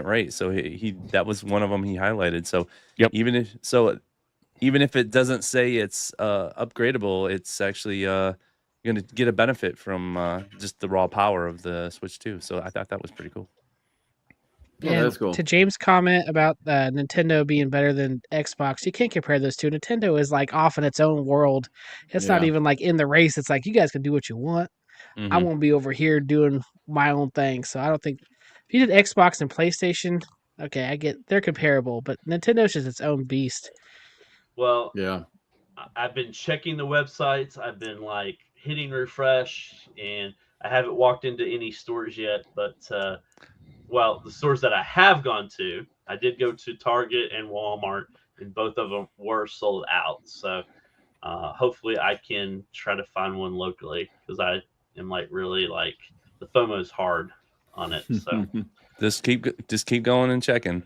rate. So he that was one of them he highlighted. So even if it doesn't say it's upgradable, it's actually going to get a benefit from just the raw power of the Switch 2. So I thought that was pretty cool. Yeah, that's cool. To James' comment about Nintendo being better than Xbox, you can't compare those two. Nintendo is like off in its own world. It's not even like in the race. It's like, you guys can do what you want. I won't be over here doing my own thing. So I don't think if you did Xbox and PlayStation, okay, I get they're comparable, but Nintendo's just its own beast. Well, yeah, I've been checking the websites. I've been like hitting refresh, and I haven't walked into any stores yet, but well, the stores that I have gone to, I did go to Target and Walmart, and both of them were sold out. So hopefully I can try to find one locally, because I am like really like the FOMO is hard on it. So just keep going and checking.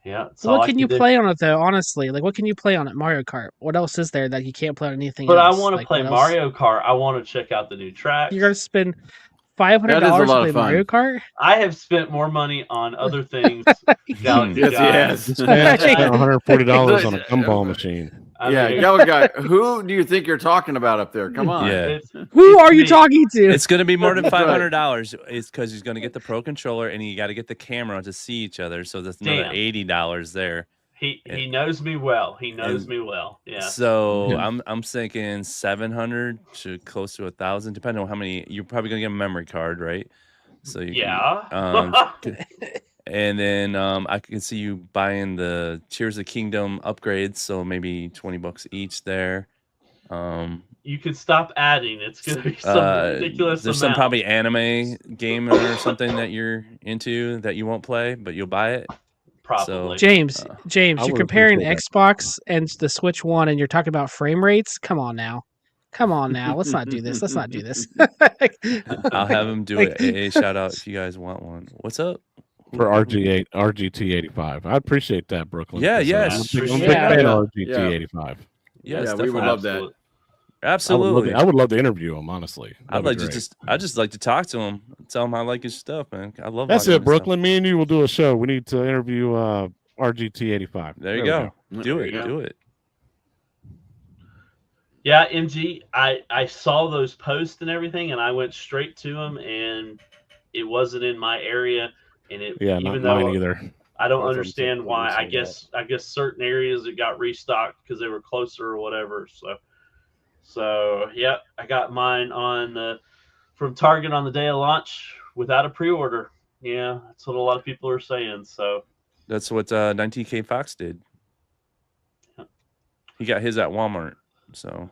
Yeah. What can you play on it though? Honestly, like what can you play on it? Mario Kart. What else is there that you can't play on anything But else? I want to play Mario Kart. I want to check out the new tracks. You're gonna spend $500 to play Mario Kart? I have spent more money on other things. Yes, he has. Spent $140 on a gumball machine. Gallagher guy, who do you think you're talking about up there? Come on. Yeah. Who are you talking to? It's going to be more than $500. It's because he's going to get the Pro Controller and you got to get the camera to see each other. So that's another $80 there. He knows me well. He knows me well. Yeah. So I'm thinking 700 to close to 1,000, depending on how many. You're probably going to get a memory card, right? So and then I can see you buying the Tears of Kingdom upgrades, so maybe $20 each there. You could stop adding. It's gonna be some ridiculous. There's some probably anime game or something that you're into that you won't play, but you'll buy it. Probably. So, James, you're comparing Xbox and the Switch 1, and you're talking about frame rates. Come on now. Let's not do this. I'll have him do it. A shout out if you guys want one. What's up? For RGT85. I appreciate that, Brooklyn. Yeah, I'm yes. a big fan of RGT85. Yes, we would love that. Absolutely. I would love to interview him, honestly. I'd just like to talk to him, tell him I like his stuff, man. I love That's it, Brooklyn. Me and you will do a show. We need to interview RGT85. There you go. Do it. Yeah, MG, I saw those posts and everything, and I went straight to them, and it wasn't in my area, and not mine either. I don't understand why. I guess certain areas it got restocked because they were closer or whatever. So yeah, I got mine from Target on the day of launch without a pre-order. Yeah, that's what a lot of people are saying. So that's what 19K Fox did. He got his at Walmart. So,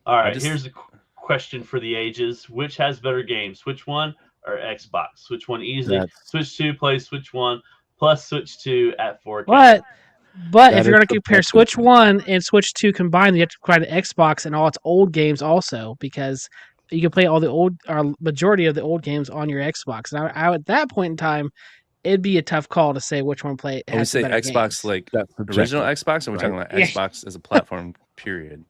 all right, here's a question for the ages: which has better games, Switch 1 or Xbox? Switch 1 easy. Switch 2 plays Switch 1 plus Switch 2 at 4K. But if you're going to compare Switch 1 and Switch 2 combined, you have to compare the Xbox and all its old games also, because you can play all the old or majority of the old games on your Xbox. And I at that point in time, it'd be a tough call to say which one play. We say Xbox games. Like original Xbox, or we're talking about Xbox as a platform. Period.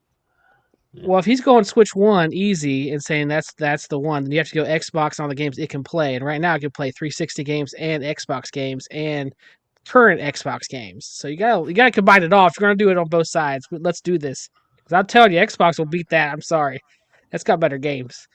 Well, if he's going Switch 1 easy and saying that's the one, then you have to go Xbox and all the games it can play. And right now it can play 360 games and Xbox games and current Xbox games. So you gotta combine it all. If you're gonna do it on both sides, let's do this. Because I'm telling you, Xbox will beat that. I'm sorry, that's got better games.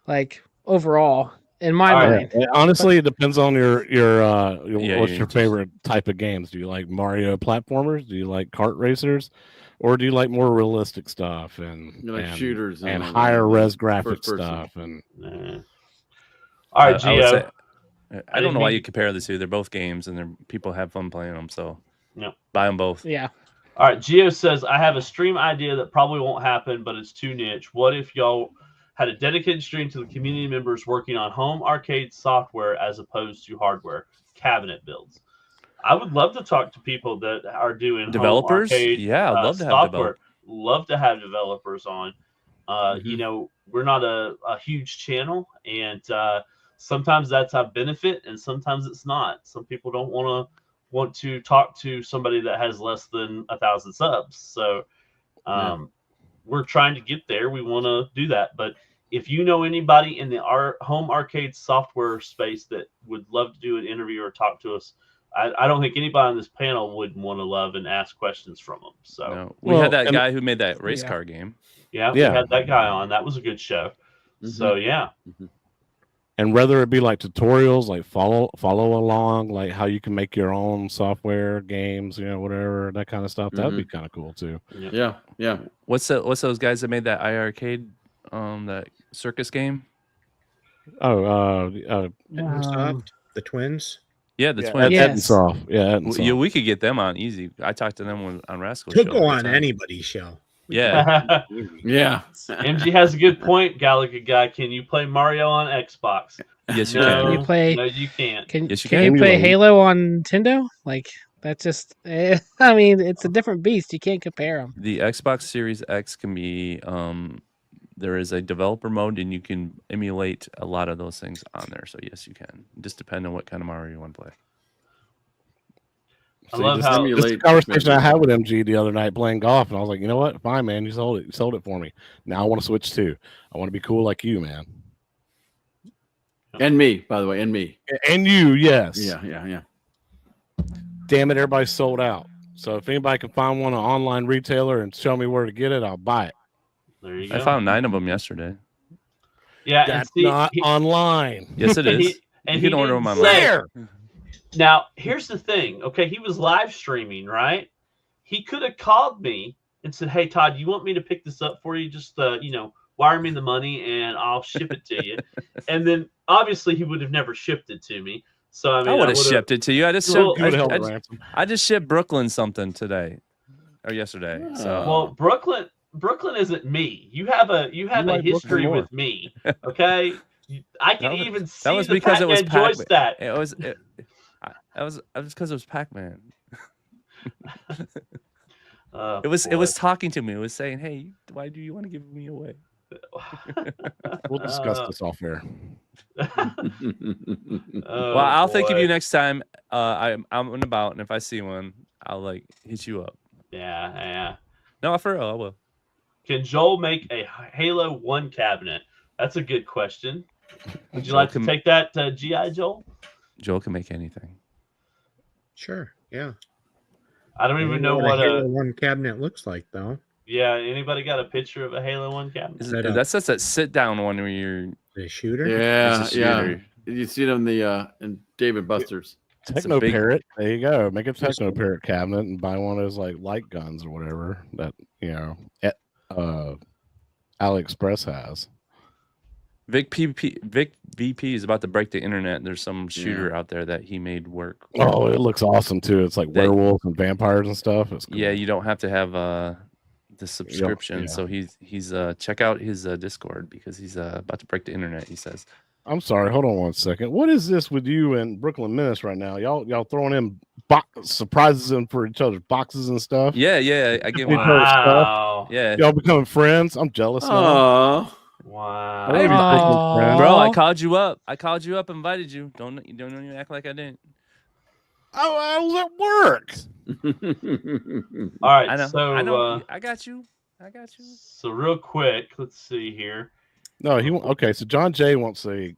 Like overall, in my mind. Yeah, honestly, it depends on your Yeah, what's you your just- favorite type of games. Do you like Mario platformers? Do you like kart racers? Or do you like more realistic stuff and You like and, shooters and all higher that, res graphic first person. stuff? And All right, I would Gio. say, I don't know why mean- you compare the two. They're both games, and people have fun playing them. So Yep. buy them both. Yeah. All right, Gio says, I have a stream idea that probably won't happen, but it's too niche. What if y'all had a dedicated stream to the community members working on home arcade software as opposed to hardware cabinet builds? I would love to talk to people that are doing Developers? home arcade, Yeah, I'd love to have software. Love to have developers on. You know, we're not a huge channel, and sometimes that's a benefit, and sometimes it's not. Some people don't want to talk to somebody that has less than 1,000 subs. So we're trying to get there. We want to do that. But if you know anybody in the home arcade software space that would love to do an interview or talk to us, I don't think anybody on this panel would want to love and ask questions from them. So No. We had that guy who made that race car game. yeah, we had that guy on. That was a good show. So yeah. And whether it be like tutorials, like follow along, like how you can make your own software, games, you know, whatever, that kind of stuff, that'd be kind of cool too. Yeah. What's those guys that made that iArcade, that circus game? Microsoft, the twins. Yeah, the twins. Yes. Yeah, We could get them on easy. I talked to them on Rascal. They'll Show go all the on time. anybody's show. Yeah. Yeah. MG has a good point, Gallagher guy. Can you play Mario on Xbox? Yes, you No, can. Can you play? No, you can't. Yes, you Can can. you play Halo on Nintendo? Like that's just. I mean, it's a different beast. You can't compare them. The Xbox Series X can be. There is a developer mode, and you can emulate a lot of those things on there. So yes, you can. Just depend on what kind of Mario you want to play. I love how this is the conversation I had with MG the other night playing golf, and I was like, you know what? Fine, man. You sold it. You sold it for me. Now I want to switch too. I want to be cool like you, man. And me, by the way, and me. And you, yes. Yeah. Damn it, everybody's sold out. So if anybody can find one, an online retailer, and show me where to get it, I'll buy it. There you go. I found 9 of them yesterday. Yeah, That's not online. Yes, it is. And You can order didn't them say- online. Now, here's the thing. Okay, he was live streaming, right? He could have called me and said, "Hey, Todd, you want me to pick this up for you? Just wire me the money and I'll ship it to you." And then obviously he would have never shipped it to me. So I mean, I would have shipped it to you. I just shipped, You would have held a ransom. I just shipped Brooklyn something today or yesterday. So Well, Brooklyn isn't me. You have a like history Brooklyn more. with me. Okay, I can That was- even see that was the because it was Pac-Man joystick. it was because it was Pac-Man. It was talking to me. It was saying, "Hey, why do you want to give me away?" We'll discuss this off air. Well, I'll think of you next time. I'm about, and if I see one, I'll hit you up. Yeah. No, for real, I will. Can Joel make a Halo 1 cabinet? That's a good question. Would you Joel like to take that, GI Joel? Joel can make anything. Sure. Yeah. I don't even know a what Halo One cabinet looks like, though. Yeah, anybody got a picture of a Halo 1 cabinet? That's that sit-down one where you're the shooter. Yeah. It's a shooter. You see it on the in David Buster's. Techno Parrot. There you go. Make a Techno Parrot cabinet and buy one of those light guns or whatever that AliExpress has. Vic VP is about to break the internet. There's some shooter out there that he made work. Oh, it looks awesome too. It's like werewolves and vampires and stuff. It's cool. Yeah, you don't have to have the subscription. So he's check out his Discord because he's about to break the internet. He says. I'm sorry. Hold on one second. What is this with you and Brooklyn Menace right now? Y'all throwing in surprises in for each other's boxes and stuff. Yeah. I get Each one. other's stuff. Yeah. Y'all becoming friends. I'm jealous. Oh. Wow. I wanna be Brooklyn's friend. Bro, I called you up. Invited you. Don't you act like I didn't. Oh, I was at work. All right. I know. So I know. I got you. I got you. So real quick, let's see here. No, okay. So John Jay wants a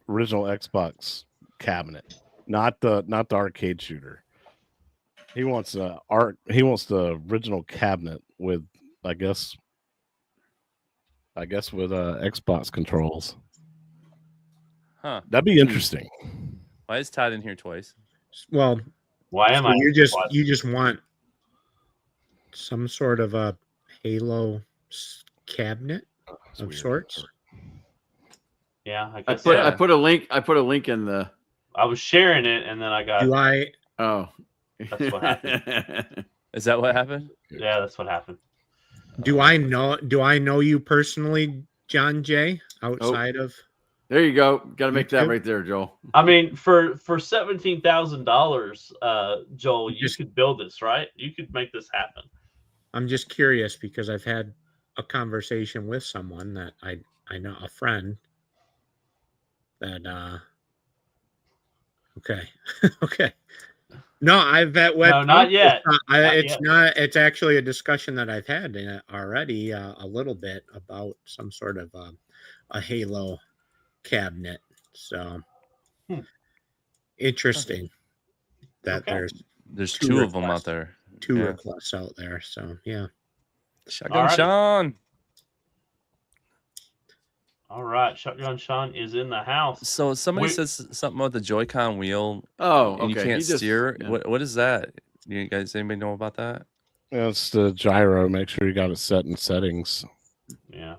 original Xbox cabinet, not the arcade shooter. He wants the original cabinet with, I guess with Xbox controls. Huh? That'd be interesting. Why is Todd in here twice? Well, Why am I? you just want some sort of a Halo cabinet That's of weird. sorts. Yeah, I I guess. put a link in the. I was sharing it, and then I got. Do I? Oh, That's what happened. Is that what happened? Yeah, that's what happened. Do I know you personally, John Jay? Outside of There you go. Got to make that YouTube? right there, Joel. I mean, for $17,000, Joel, you could build this, right? You could make this happen. I'm just curious because I've had a conversation with someone that I know, a friend that okay. Okay. No, No, not yet. It's actually a discussion that I've had already a little bit about some sort of a Halo cabinet. So interesting that there's two of them out there. Two requests out there. So yeah. Shotgun Sean. All right, Shotgun Sean is in the house. So somebody says something about the Joy-Con wheel. Oh, and you okay. can't steer. Yeah. What is that? You guys, anybody know about that? Yeah, it's the gyro. Make sure you got it set in settings. Yeah.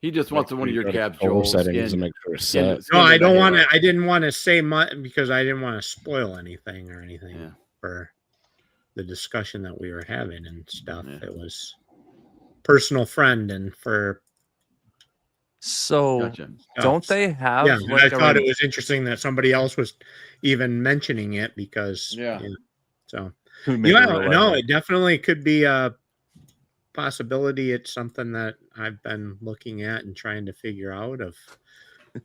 He just wants one of your cabs, Joel. Joel. Settings and make sure it's set. No, I don't want to. I didn't want to say much because I didn't want to spoil anything for the discussion that we were having and stuff. Yeah. It was personal friend and for. So don't they have? Yeah, I thought it was interesting that somebody else was even mentioning it because so no, it definitely could be a possibility. It's something that I've been looking at and trying to figure out of.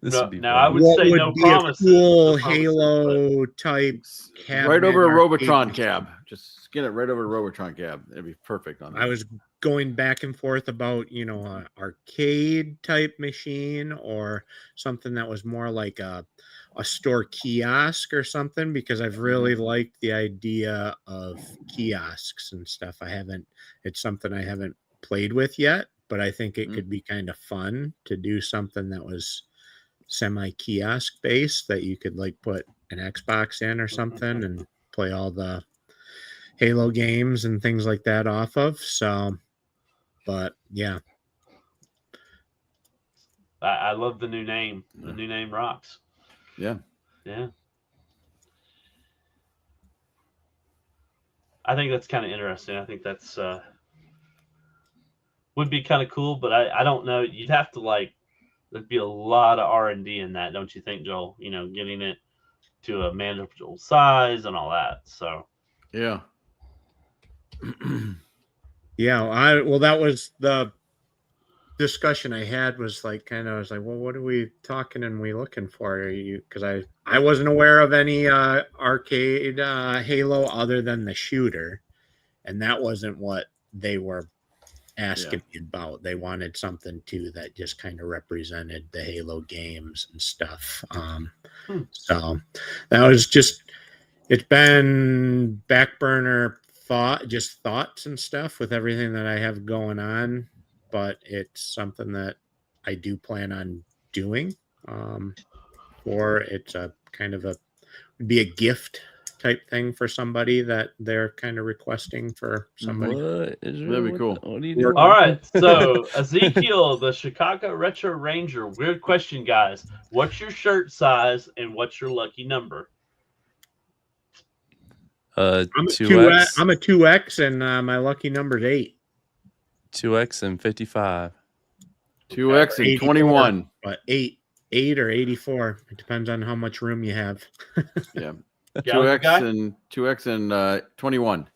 Now I would say no promises. Cool Halo type cabinet, right over a Robotron cab. Just get it right over a Robotron cab. It'd be perfect on that. I was going back and forth about an arcade type machine or something that was more like a store kiosk or something, because I've really liked the idea of kiosks and stuff. It's something I haven't played with yet, but I think it could be kind of fun to do something that was semi-kiosk based that you could like put an Xbox in or something and play all the Halo games and things like that off of. So, but yeah. I love the new name. The new name rocks. Yeah. Yeah. I think that's kind of interesting. I think that's would be kind of cool, but I don't know. You'd have to there'd be a lot of R&D in that, don't you think, Joel? Getting it to a manageable size and all that. So yeah. Yeah, well, that was the discussion I had was I was like, well, what are we talking and we looking for? Because I wasn't aware of any arcade Halo other than the shooter, and that wasn't what they were asking me about. They wanted something too that just kind of represented the Halo games and stuff. So that was just, it's been back burner thoughts and stuff with everything that I have going on, but it's something that I do plan on doing. Or it's a kind of would be a gift type thing for somebody that they're kind of requesting for somebody. That'd be cool. What are you doing? All right, so Ezekiel, the Chicago Retro Ranger. Weird question, guys. What's your shirt size and what's your lucky number? I'm 2X. I'm a 2X and my lucky number is 8. 2X and 55. 2X and 21. But 8 or 84. It depends on how much room you have. Yeah. 2X and 21.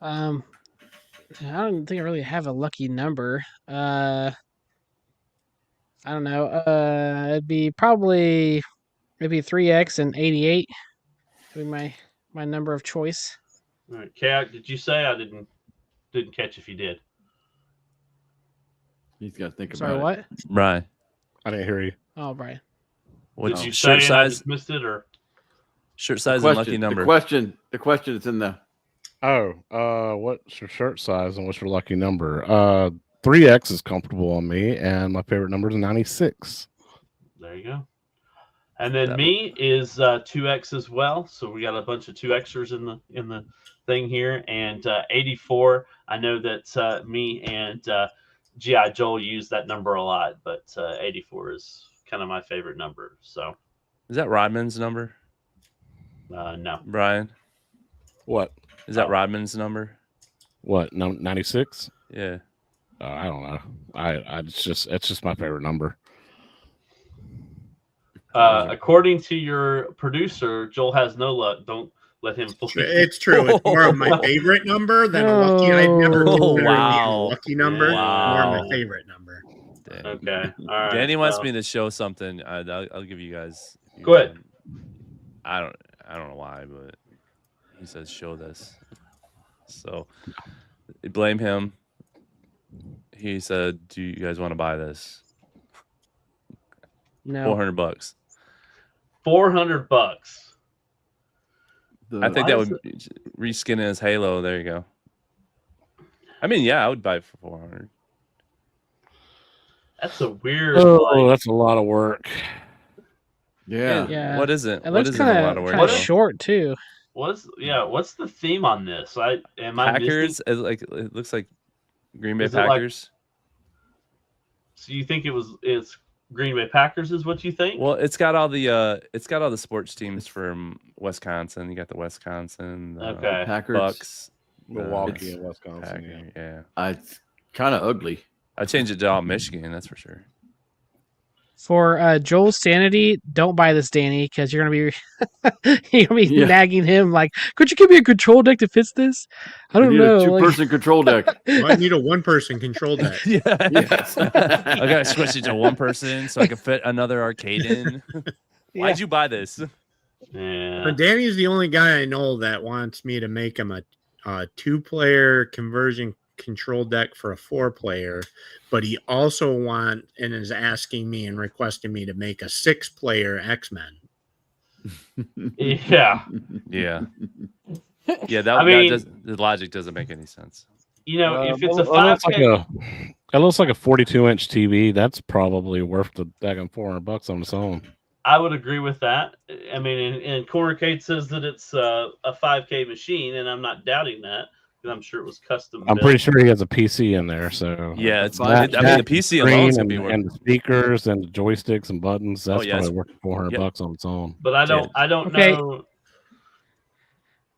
I don't think I really have a lucky number. I don't know. It'd be probably maybe 3X and 88 would be my number of choice. All right, Kayak, did you say? I didn't catch if you did. He's got to think Sorry, about what? it. Brian, I didn't hear you. Oh, Brian. what's Did you shirt say and I size? just missed it, or Shirt size and lucky number. The question is in the. What's your shirt size and what's your lucky number? 3X is comfortable on me, and my favorite number is 96. there you go. And then That me is 2X as well. So we got a bunch of 2Xers in the thing here, and 84. I know that me and GI Joel use that number a lot, but 84 is kind of my favorite number. So Is that Rodman's number, no. Brian? What? Is that Rodman's number? What? 96? Yeah. I don't know. It's just my favorite number. According to your producer, Joel has no luck. Don't let him fool you. It's true. It's more of my favorite number than a lucky. I'd never Oh, consider it being a wow. lucky number. Wow. More of my favorite number. Dang. Okay. All right. Danny wants well, me to show something. I'll give you guys. Go ahead. I don't know why, but he says show this. So blame him. He said, "Do you guys want to buy this? No. $400." $400. I think Why that is would reskin his Halo. There you go. I mean, yeah, I would buy it for 400. That's a weird. Oh, that's a lot of work. Yeah. Yeah. What is it? It What looks is it? A lot kind of of work. What though? is- short too. What's the theme on this? I Packers. missing? It looks like Green Bay Is it like- Packers. So you think it's Green Bay Packers is what you think? Well, it's got all the sports teams from Wisconsin. You got the Wisconsin, Okay. Packers. Bucks, Milwaukee it's and Wisconsin. Yeah. Packer, yeah. It's kind of ugly. I changed it to all Michigan. That's for sure. For Joel's sanity, don't buy this, Danny, because you're gonna be Yeah. nagging him like, "Could you give me a control deck to fix this?" I You don't need know. a like- two-person control deck. Well, I need a one-person control deck. Yeah. Yes. I gotta switch it to one person so I can fit another arcade in. Why'd you buy this? Yeah. But Danny's the only guy I know that wants me to make him a two-player conversion control deck for a 4-player, but he also is asking me and requesting me to make a 6-player X-Men. Yeah. Yeah. Yeah, the logic doesn't make any sense. You know, if it's a It looks 5K, it looks like a 42-inch TV. That's probably worth the daggone $400 on its own. I would agree with that. I mean, and Cornercade says that it's a 5K machine, and I'm not doubting that because I'm sure it was custom. I'm built. pretty sure he has a PC in there. So Yeah, it's. That- I mean, the PC alone is gonna be worth. and the speakers and the joysticks and buttons. That's yeah, it's- probably worth $400 on its own. But I don't Okay. know.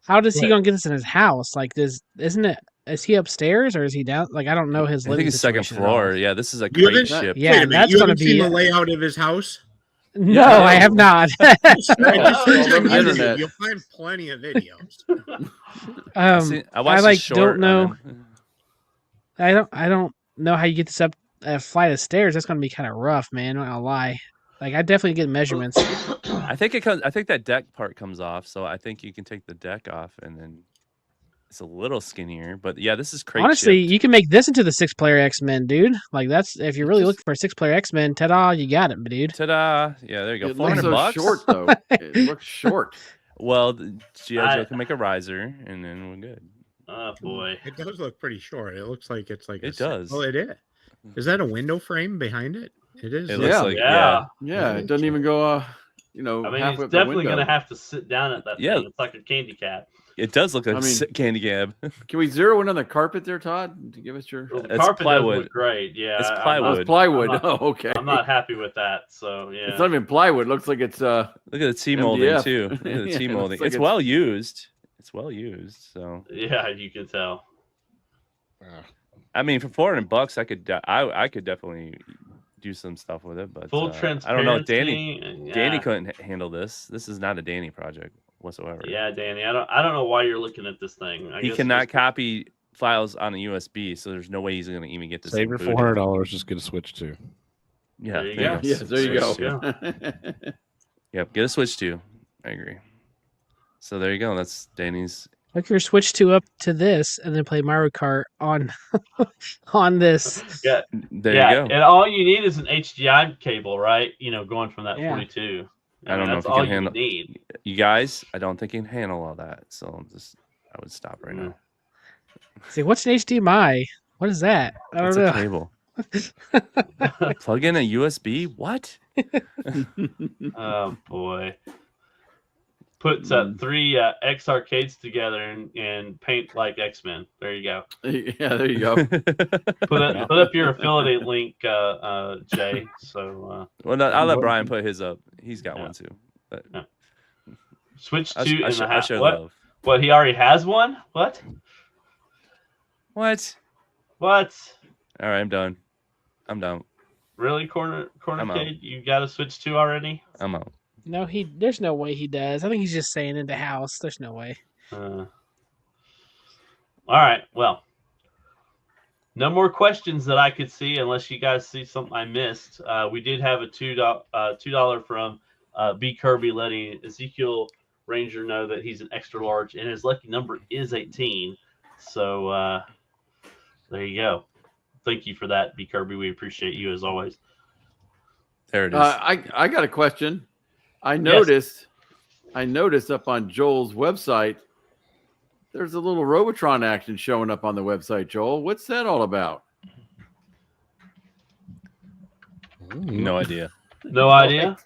How does he Right. gonna get this in his house? Like, isn't it? Is he upstairs or is he down? Like, I don't know his I living think it's second situation at all. floor. Yeah, this is a You crate haven't- ship. Yeah, Wait a minute, that's you gonna haven't seen be. the layout of his house? No, Yeah. I have not. I just Oh, searched on the YouTube. internet. You'll find plenty of videos. I watched like a short don't on know. him. I don't know how you get this up a flight of stairs. That's gonna be kind of rough, man. I'm not gonna lie. Like, I definitely get measurements. I think it comes. I think that deck part comes off, so I think you can take the deck off, and then it's a little skinnier. But yeah, this is crate Honestly, shipped. you can make this into the 6-player X-Men, dude. Like, that's if you're really looking for a 6-player X-Men. Ta-da, you got it, dude. Ta-da! Yeah, there you go. It looks $400. so short, though. It looks short. Well, G.I. I- Joe can make a riser, and then we're good. Oh boy. It does look pretty short. It looks like it's like It does. Well, it is. Is that a window frame behind it? It is. It yeah. looks like Yeah. Yeah, it doesn't even go, I mean, halfway he's up the definitely window. gonna have to sit down at that Yeah. thing. It's like a candy cat. It does look like I mean- candy gab. Can we zero in on the carpet there, Todd? To give us your. Well, the It's carpet plywood. does look great. Yeah, It's I'm not- Oh, plywood. it's plywood. I'm not- Oh, okay. I'm not happy with that. So yeah. It's not even plywood. It looks like it's Look at the T molding MDF. too. Look at the Yeah, T it molding. looks like It's it's- well used. It's well used. So Yeah, you can tell. I mean, for $400, I could definitely do some stuff with it. But Full I transparency. don't know. Danny Yeah. couldn't handle this. This is not a Danny project whatsoever. Yeah, Danny. I don't know why you're looking at this thing. I He guess cannot it's- copy files on a USB, so there's no way he's going to even get this. Save your included. $400. Just get a Switch too. Yeah, There you there go. you Yeah, there you Switch go. to. Yep, get a Switch too. I agree. So there you go. That's Danny's Hook your Switch 2 up to this, and then play Mario Kart on on this. Yeah, There yeah. you go. And all you need is an HDMI cable, right? Going from that Yeah. 42. I don't know that's if you all can you handle- need. You guys, I don't think you can handle all that. So I would stop right now. See, what's an HDMI? What is that? I don't It's know. a cable. Plug in a USB? What? Oh boy. Put 3 X arcades together and paint like X-Men. There you go. Yeah, there you go. Put up your affiliate link, Jay. So Well, no, I'll let Brian put his up. He's got one too. But Switch I 2 in show the house. love. What? He already has one? What? What? What? All right, I'm done. I'm done. Really, corner I'm out. kid? You got a Switch 2 already? I'm out. No, there's no way he does. I think he's just saying in the house. There's no way. All right. Well, no more questions that I could see, unless you guys see something I missed. We did have a $2 from B Kirby letting Ezekiel Ranger know that he's an extra large, and his lucky number is 18. So there you go. Thank you for that, B Kirby. We appreciate you as always. There it is. I got a question. I noticed up on Joel's website, there's a little Robotron action showing up on the website, Joel. What's that all about? No idea. No idea?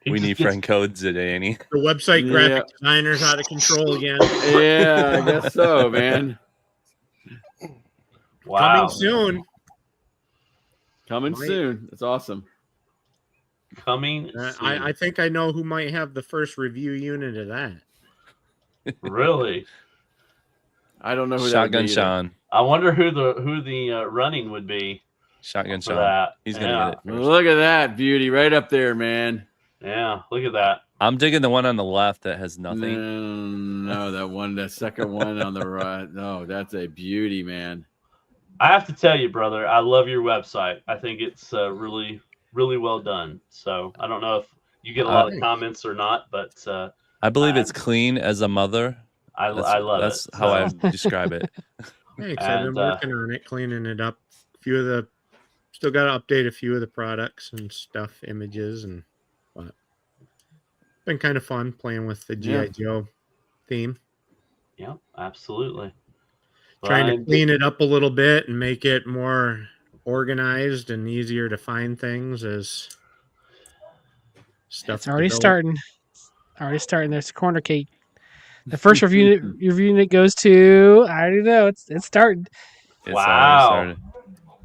We need friend codes today, Annie. The website graphic designer's out of control again. Yeah, I guess so, man. Wow. Coming soon. That's awesome. Coming soon. I think I know who might have the first review unit of that. Really? I don't know who Shotgun that would be Sean. I wonder who the running would be. Shotgun for Sean. that. He's gonna get it first. Look at that beauty right up there, man. Yeah, look at that. I'm digging the one on the left that has nothing. No, that second one on the right. No, that's a beauty, man. I have to tell you, brother, I love your website. I think it's really, really well done. So I don't know if you get a lot of comments or not, but I believe it's clean as a mother. I love that's it. That's how I describe it. Thanks. I've been working on it, cleaning it up. Still got to update a few of the products and stuff, images, and but been kind of fun playing with the G.I. Joe theme. Yeah, absolutely. Trying to clean it up a little bit and make it more organized and easier to find things as stuff. It's already starting. There's a corner cake. The first review unit goes to, I already know, it's starting. Wow.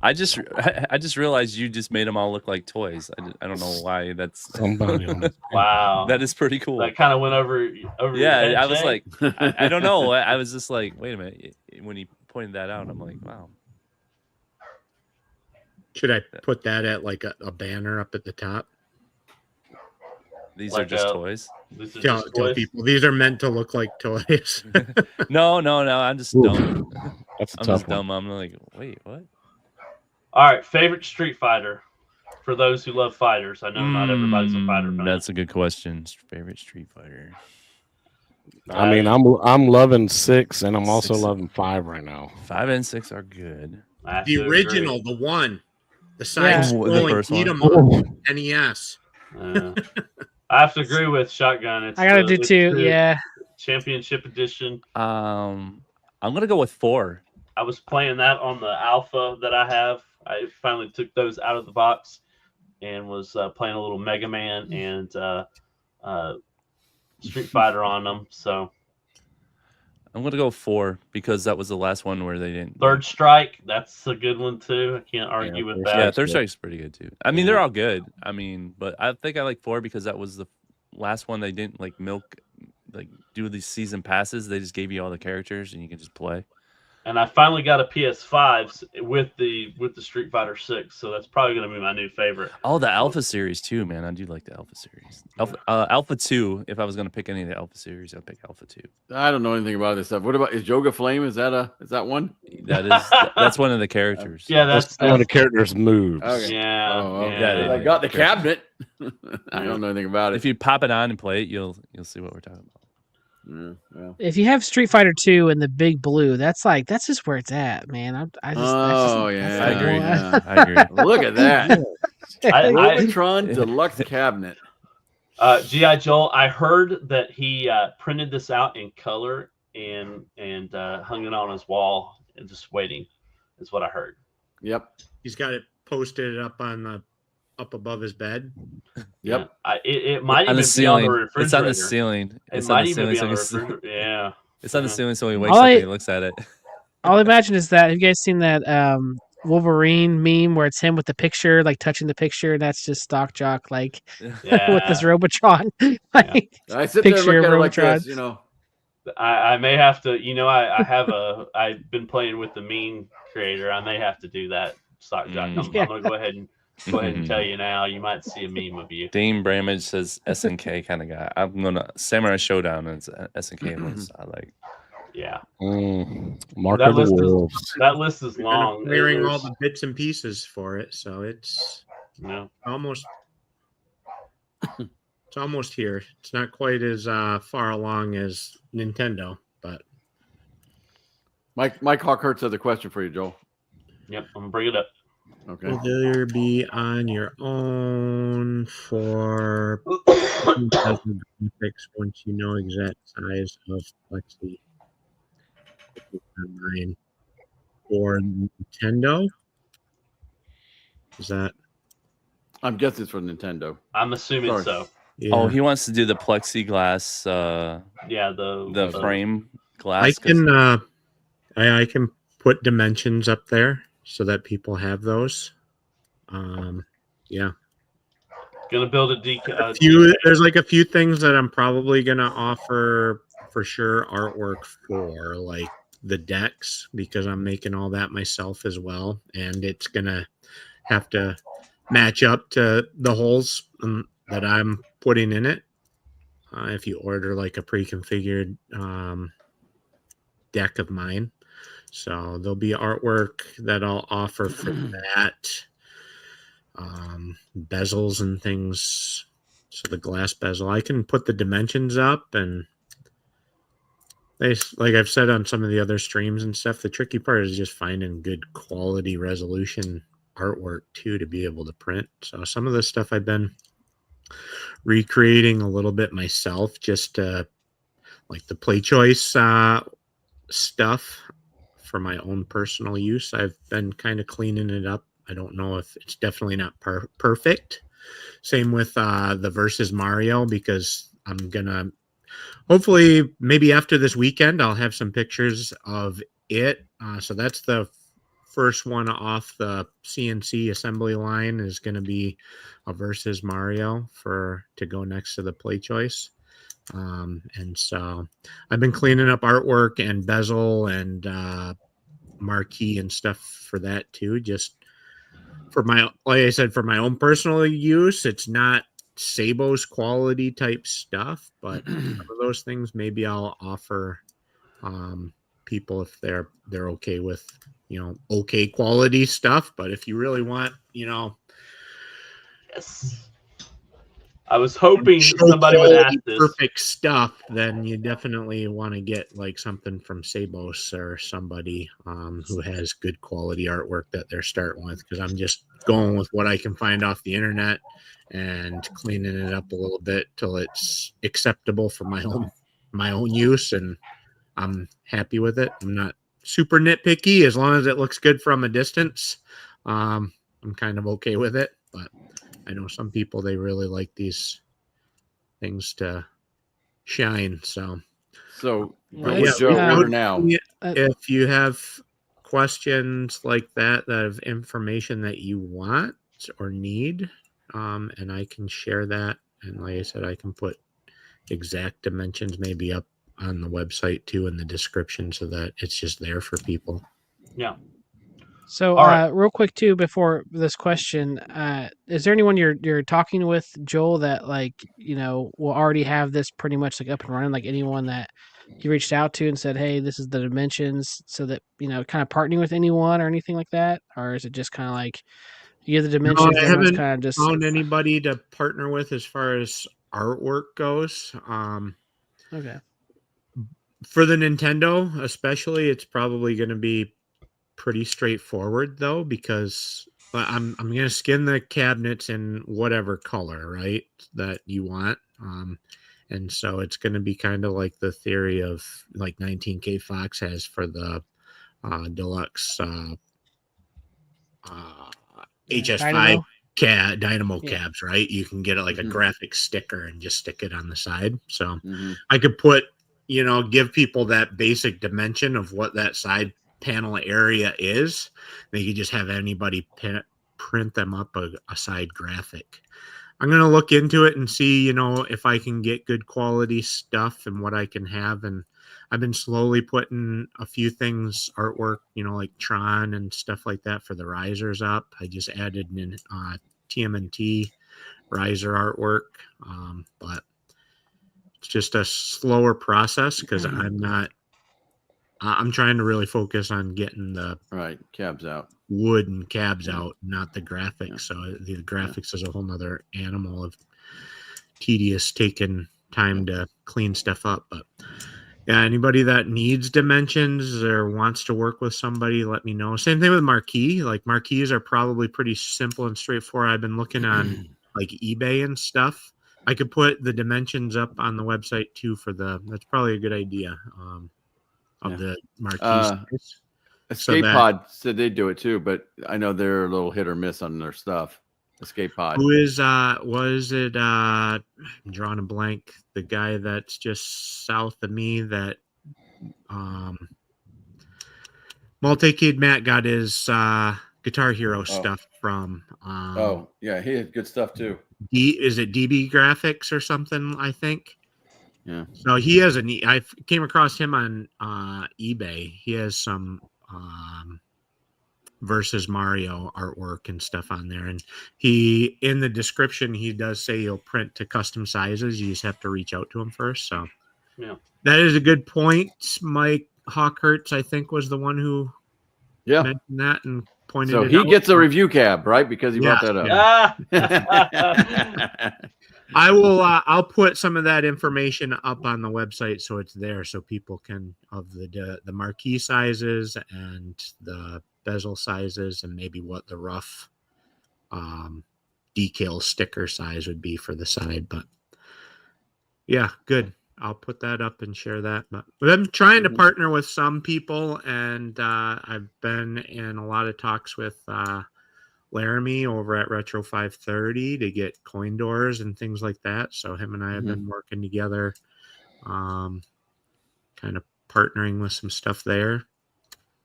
I just realized you just made them all look like toys. I don't know why that's wow. That is pretty cool. That kind of went over Yeah, your head, I was Jay? like, I don't know. I was just like, wait a minute. When he pointed that out, I'm like, wow. Should I put that at like a banner up at the top? These are just toys. Tell people these are meant to look like toys. No. I'm just dumb. That's a I'm tough just dumb. I'm like, wait, what? All right, favorite Street Fighter for those who love fighters. I know not everybody's a fighter fan. That's a good question. Favorite Street Fighter. I mean, I'm loving 6, and I'm also loving 5 right now. 5 and 6 are good. The original, the one, the side the scrolling first beat one. 'em up, NES. I have to agree with Shotgun. It's I gotta do 2. Yeah. Championship Edition. I'm gonna go with 4. I was playing that on the Alpha that I have. I finally took those out of the box and was playing a little Mega Man and Street Fighter on them. So I'm gonna go 4 because that was the last one where they didn't. Third Strike, that's a good one too. I can't argue with that. Yeah, Third Strike's pretty good too. I mean, they're all good. I mean, but I think I like 4 because that was the last one they didn't do these season passes. They just gave you all the characters and you can just play. And I finally got a PS5 with the Street Fighter 6, so that's probably going to be my new favorite. Oh, the Alpha series too, man. I do like the Alpha series. Alpha 2. If I was going to pick any of the Alpha series, I'd pick Alpha 2. I don't know anything about this stuff. What about is Yoga Flame? Is that one? That's one of the characters. Yeah, that's one of the characters moves. Okay. Yeah. Oh, okay. Yeah, I got the cabinet. I don't know anything about it. If you pop it on and play it, you'll see what we're talking about. Yeah. If you have Street Fighter 2 and the big blue, that's just where it's at, man. I agree. Yeah. I agree. Look at that. I Robotron Deluxe Cabinet. G.I. Joel, I heard that he printed this out in color and hung it on his wall and just waiting, is what I heard. Yep. He's got it posted up above his bed. Yep. Yeah. It might On even the ceiling. be on the refrigerator. It's on the ceiling. It might even be on the refrigerator. Yeah. It's on the ceiling, so he wakes All up I- and he looks at it. All I imagine is that, have you guys seen that Wolverine meme where it's him with the picture, like touching the picture, and that's just Stock Jock, like Yeah. with this Robotron. Like, I sit there and picture look at of it like Robotron. this, you know. I may have to, I've been playing with the meme creator. I may have to do that, Stock Jock. I'm gonna go ahead and tell you now. You might see a meme of you. Dame Bramage says SNK kind of guy. I'm gonna Samurai Showdown and SNK ones. I like. Yeah. Mark That of the list is- Wolves. That list is long. Clearing all There's- the bits and pieces for it, so it's almost here. It's not quite as far along as Nintendo, but Mike Hawkhurst has a question for you, Joel. Yep, I'm gonna bring it up. Okay. will there be on your own for graphics once you know exact size of plexi? Mine for Nintendo? Is that? I'm guessing it's for Nintendo. I'm assuming Sorry. so. Yeah. Oh, he wants to do the plexiglass. Yeah, the frame glass. I can I can put dimensions up there so that people have those. Yeah. Gonna build a There's like a few things that I'm probably gonna offer for sure artwork for, like the decks, because I'm making all that myself as well, and it's gonna have to match up to the holes that I'm putting in it. If you order like a pre-configured deck of mine, so there'll be artwork that I'll offer for that. Bezels and things. So the glass bezel, I can put the dimensions up, and like I've said on some of the other streams and stuff, the tricky part is just finding good quality resolution artwork too to be able to print. So some of the stuff I've been recreating a little bit myself, just like the play choice stuff for my own personal use. I've been kind of cleaning it up. I don't know if it's definitely not perfect. Same with the Versus Mario, because I'm gonna hopefully maybe after this weekend I'll have some pictures of it. So that's the first one off the CNC assembly line, is going to be a Versus Mario to go next to the play choice. And so I've been cleaning up artwork and bezel and marquee and stuff for that too, just for like I said, for my own personal use. It's not Sabo's quality type stuff, but some of those things maybe I'll offer people if they're okay with, okay quality stuff. But if you really want, Yes. I was hoping somebody would ask this. Perfect stuff, then you definitely want to get like something from Sabos or somebody who has good quality artwork that they're starting with, because I'm just going with what I can find off the internet and cleaning it up a little bit till it's acceptable for my own use, and I'm happy with it. I'm not super nitpicky. As long as it looks good from a distance, I'm kind of okay with it. But I know some people, they really like these things to shine. So Joe, Yeah. order now. if you have questions like that have information that you want or need, and I can share that. And like I said, I can put exact dimensions maybe up on the website too in the description, so that it's just there for people. Yeah. So, All right. real quick too, before this question, is there anyone you're talking with, Joel, that will already have this pretty much like up and running? Like anyone that you reached out to and said, "Hey, this is the dimensions," so that kind of partnering with anyone or anything like that, or is it just kind of like you get the dimensions? I everyone's haven't kind of just found anybody to partner with as far as artwork goes. okay. For the Nintendo, especially, it's probably going to be pretty straightforward though, because I'm going to skin the cabinets in whatever color, right, that you want. And so it's going to be kind of like the theory of like 19K Fox has for the deluxe HS5 Dynamo cabs, right? You can get it like a graphic sticker and just stick it on the side. So I could put, give people that basic dimension of what that side panel area is. They could just have anybody print them up a side graphic. I'm going to look into it and see, if I can get good quality stuff and what I can have. And I've been slowly putting a few things, artwork, like Tron and stuff like that for the risers up. I just added in TMNT riser artwork. But it's just a slower process because I'm trying to really focus on getting the cabs out, wood and cabs out, not the graphics. So the graphics is a whole nother animal of tedious, taking time to clean stuff up. But yeah, anybody that needs dimensions or wants to work with somebody, let me know. Same thing with marquee. Like marquees are probably pretty simple and straightforward. I've been looking on like eBay and stuff. I could put the dimensions up on the website too that's probably a good idea. Of the marquees. Escape Pod said they do it too, but I know they're a little hit or miss on their stuff. Escape Pod. Who is was it I'm drawing a blank, the guy that's just south of me that Multi-Kid Matt got his Guitar Hero stuff from he had good stuff too. Is it DB Graphics or something, I think? Yeah. So he has I came across him on eBay. He has some versus Mario artwork and stuff on there. And he, in the description, he does say he'll print to custom sizes. You just have to reach out to him first. So yeah, that is a good point. Mike Hawkhurts, I think, was the one who mentioned that and pointed so it he out. gets a review cab, right? Because he brought that up. Yeah. I will. I'll put some of that information up on the website so it's there, so people can of the marquee sizes and the bezel sizes, and maybe what the rough decal sticker size would be for the side. But yeah, good. I'll put that up and share that. But I'm trying to partner with some people, and I've been in a lot of talks with Laramie over at Retro 530 to get coin doors and things like that. So him and I have been working together, kind of partnering with some stuff there.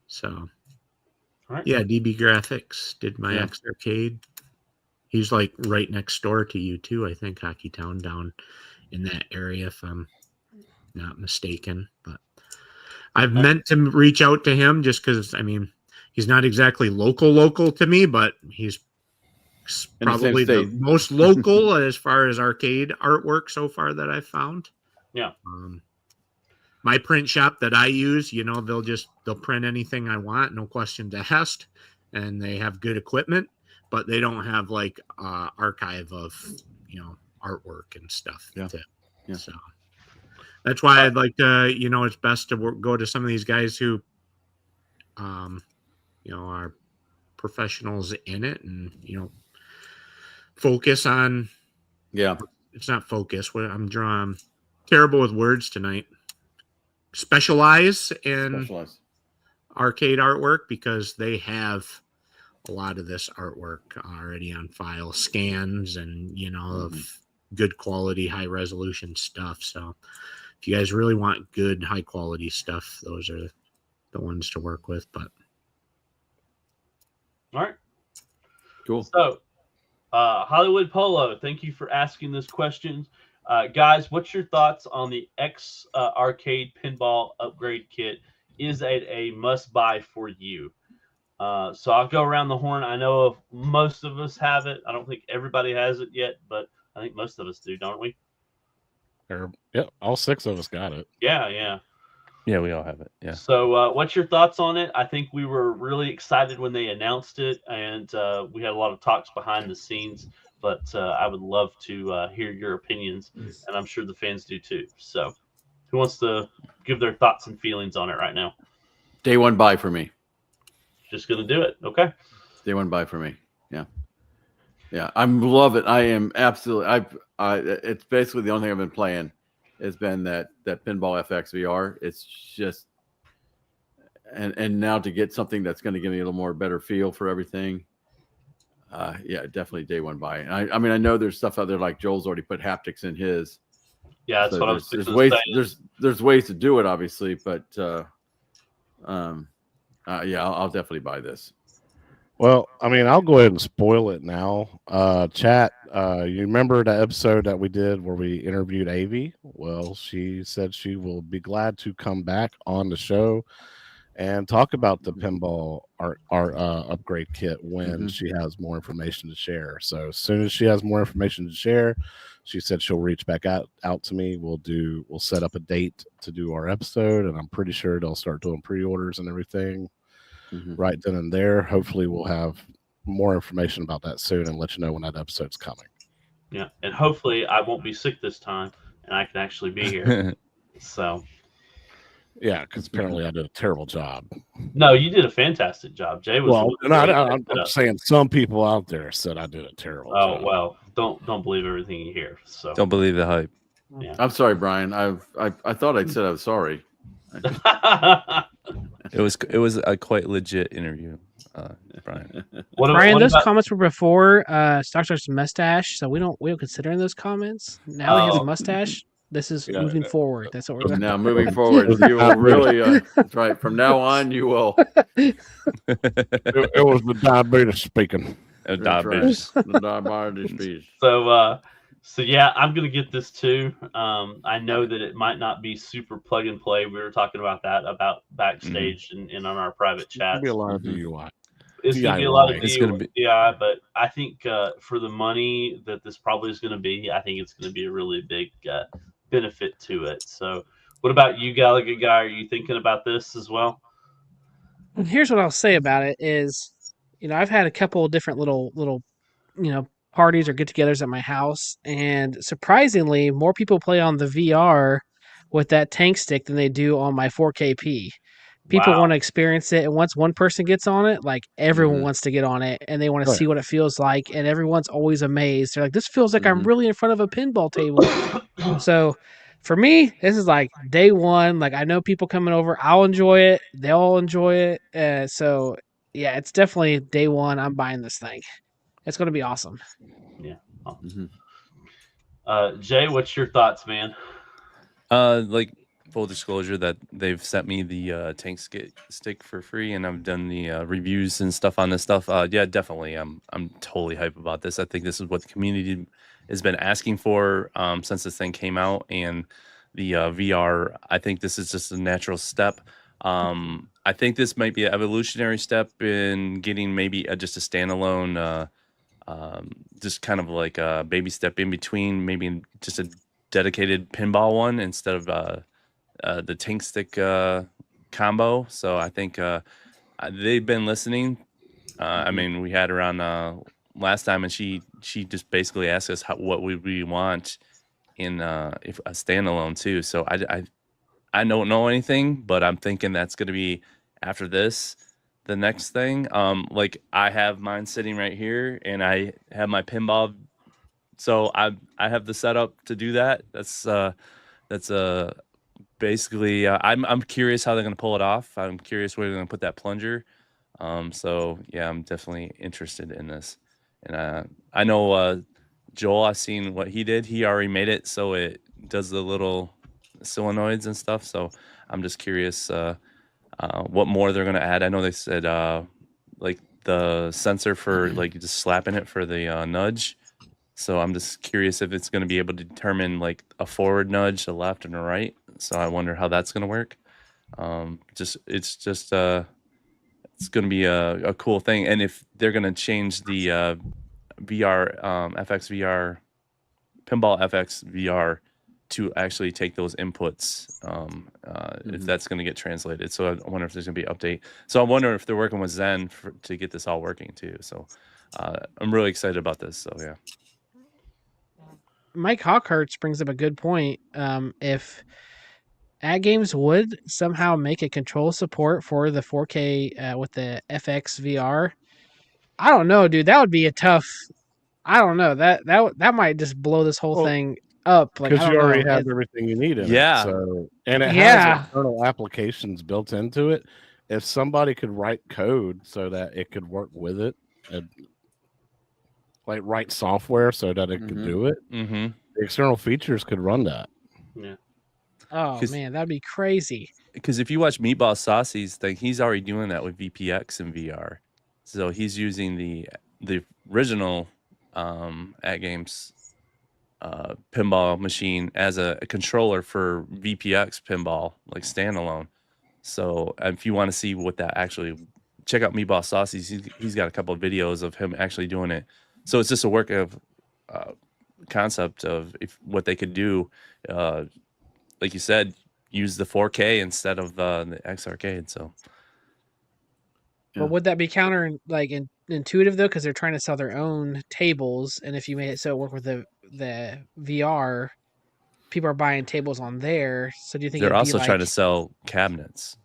So yeah, DB Graphics did my X Arcade. He's like right next door to you too, I think, Hockey Town, down in that area, if I'm not mistaken. But I've meant to reach out to him just because, I mean, he's not exactly local to me, but he's probably the most local as far as arcade artwork so far that I've found. Yeah. My print shop that I use, they'll print anything I want, no questions asked, and they have good equipment, but they don't have like archive of, artwork and stuff. So that's why I'd like to, it's best to go to some of these guys who, are professionals in it, and focus on. It's not focus. What I'm terrible with words tonight. Specialize in arcade artwork, because they have a lot of this artwork already on file, scans and of good quality, high resolution stuff. So if you guys really want good, high quality stuff, those are the ones to work with. But all right, cool. So Hollywood Polo, thank you for asking this question. Guys, what's your thoughts on the X Arcade Pinball Upgrade Kit? Is it a must-buy for you? So I'll go around the horn. I know of most of us have it. I don't think everybody has it yet, but I think most of us do, don't we? Yeah, all 6 of us got it. Yeah, we all have it. Yeah. So what's your thoughts on it? I think we were really excited when they announced it, and we had a lot of talks behind the scenes. But I would love to hear your opinions, and I'm sure the fans do too. So, who wants to give their thoughts and feelings on it right now. Day one buy for me. Just gonna do it. Okay. Day one buy for me. Yeah. Yeah. I'm love it. I am absolutely. It's basically the only thing I've been playing has been that Pinball FX VR. It's just, and now to get something that's going to give me a little more better feel for everything. Yeah, definitely day one buy. And I mean, I know there's stuff out there like Joel's already put haptics in his. Yeah, that's so what I was there's ways. There's ways to do it, obviously, but yeah, I'll definitely buy this. Well, I mean, I'll go ahead and spoil it now. Chat, you remember the episode that we did where we interviewed Avi? Well, she said she will be glad to come back on the show and talk about the pinball art upgrade kit when she has more information to share. So as soon as she has more information to share, she said she'll reach back out to me. We'll set up a date to do our episode, and I'm pretty sure they'll start doing pre-orders and everything right then and there. Hopefully we'll have more information about that soon and let you know when that episode's coming. Yeah, and hopefully I won't be sick this time and I can actually be here. So yeah, because apparently I did a terrible job. No, you did a fantastic job. Jay was I'm saying some people out there said I did a terrible job. Oh well, don't believe everything you hear. So don't believe the hype. Yeah. I'm sorry, Brian. I thought I'd said I was sorry. It was a quite legit interview, Brian. Brian, those comments were before Star's mustache, so we don't consider those comments. Now he has a mustache. This is moving forward. That's what we're doing. Now moving forward, you will really. That's right. From now on, you will. It was the diabetes speaking. Diabetes. The diabetes speech. So yeah, I'm gonna get this too. I know that it might not be super plug and play. We were talking about that backstage and on our private chat. It's gonna be a lot of DUI. It's gonna be a lot of DUI, but I think for the money that this probably is gonna be, I think it's gonna be a really big benefit to it. So, what about you, Gallagher guy? Are you thinking about this as well? Here's what I'll say about it is, I've had a couple of different little, parties or get-togethers at my house, and surprisingly, more people play on the VR with that tank stick than they do on my 4KP. People want to experience it, and once one person gets on it, like everyone wants to get on it, and they want to see what it feels like, and everyone's always amazed. They're like, "This feels like I'm really in front of a pinball table." So, for me, this is like day one. Like I know people coming over, I'll enjoy it. They'll enjoy it. So yeah, it's definitely day one. I'm buying this thing. It's going to be awesome. Yeah. Jay, what's your thoughts, man? Like full disclosure that they've sent me the tank stick for free, and I've done the reviews and stuff on this stuff. Yeah, definitely. I'm totally hype about this. I think this is what the community has been asking for since this thing came out, and the VR. I think this is just a natural step. I think this might be an evolutionary step in getting maybe just a standalone. Just kind of like a baby step in between, maybe just a dedicated pinball one instead of the tank stick combo. So I think they've been listening. I mean, we had her on last time, and she just basically asked us what we want in if a standalone too. So I don't know anything, but I'm thinking that's going to be after this. The next thing, like I have mine sitting right here, and I have my pinball, so I have the setup to do that. That's basically I'm curious how they're gonna pull it off. I'm curious where they're gonna put that plunger. So yeah, I'm definitely interested in this, and I know Joel. I've seen what he did. He already made it, so it does the little solenoids and stuff. So I'm just curious. What more they're gonna add? I know they said like the sensor for like just slapping it for the nudge. So I'm just curious if it's gonna be able to determine like a forward nudge, a left and a right. So I wonder how that's gonna work. It's gonna be a cool thing. And if they're gonna change the VR FX VR Pinball FX VR to actually take those inputs, if that's going to get translated. So I wonder if there's going to be an update. So I wonder if they're working with Zen to get this all working too. So I'm really excited about this. So yeah. Mike Hawkhurst brings up a good point. If Ad Games would somehow make a control support for the 4K with the FX VR. I don't know, dude. That would be a tough. I don't know. That might just blow this whole Well, thing up. Like I because don't you already know. have everything you need in Yeah. it. So, and it Yeah. has internal applications built into it. If somebody could write code so that it could work with it, and like write software so that it could do it, Mm-hmm. the external features could run that. Yeah. Oh 'Cause- man, that'd be crazy. Because if you watch Meatball Saucy's thing, he's already doing that with VPX and VR. So he's using the original At Games pinball machine as a controller for VPX pinball, like standalone. So if you want to see what that actually, check out Meatball Saucy's. He's got a couple of videos of him actually doing it. So it's just a work of concept of what they could do. Like you said, use the 4K instead of the X Arcade. So, Yeah. But would that be intuitive though? Because they're trying to sell their own tables, and if you made it so it work with the VR, people are buying tables on there. So do you think they're it'd be also trying to like- sell cabinets.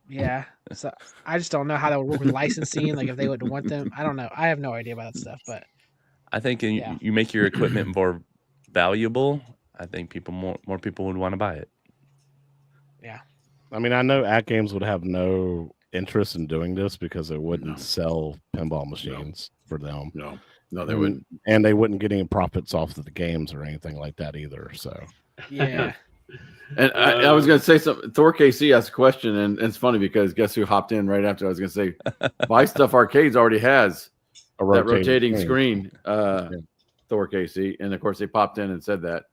Yeah. So I just don't know how that would work with licensing. Like if they would want them, I don't know. I have no idea about that stuff. But I think Yeah. you make your equipment more valuable. I think more people would want to buy it. I mean, I know At Games would have no interest in doing this because it wouldn't sell pinball machines for them. No, they wouldn't. And they wouldn't get any profits off of the games or anything like that either. So, yeah. And I was going to say something. Thor KC asked a question, and it's funny because guess who hopped in right after I was going to say, Buy Stuff Arcades already has a that rotating screen. Thor KC, and of course they popped in and said that.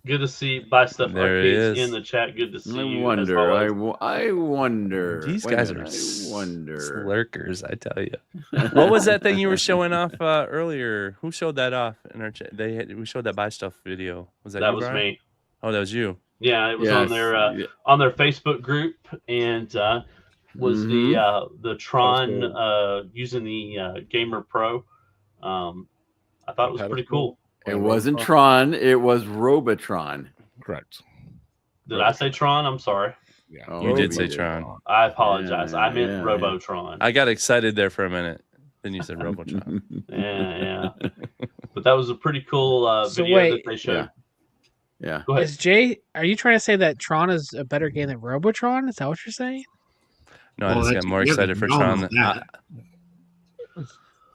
Good to see Buy Stuff There he Arcades is. in the chat. Good to see I you. wonder. as always. I wonder. These Wait a guys minute, are I wonder. lurkers, I tell you. What was that thing you were showing off earlier? Who showed that off in our chat? We showed that Buy Stuff video. Was that That you, was Brian? me. Oh, that was you. Yeah, it was Yes. on their Facebook group, and was the Tron using the Gamer Pro. I thought it was pretty cool. It wasn't Tron. It was Robotron. correct. Did I say Tron? I'm sorry. Yeah. Oh, You did we say Tron. I apologize. I meant yeah. Robotron. I got excited there for a minute. Then you said Robotron. Yeah. But that was a pretty cool So video wait. that they showed. Yeah. Go ahead. Is Jay? Are you trying to say that Tron is a better game than Robotron? Is that what you're saying? No, I just got more excited for Tron.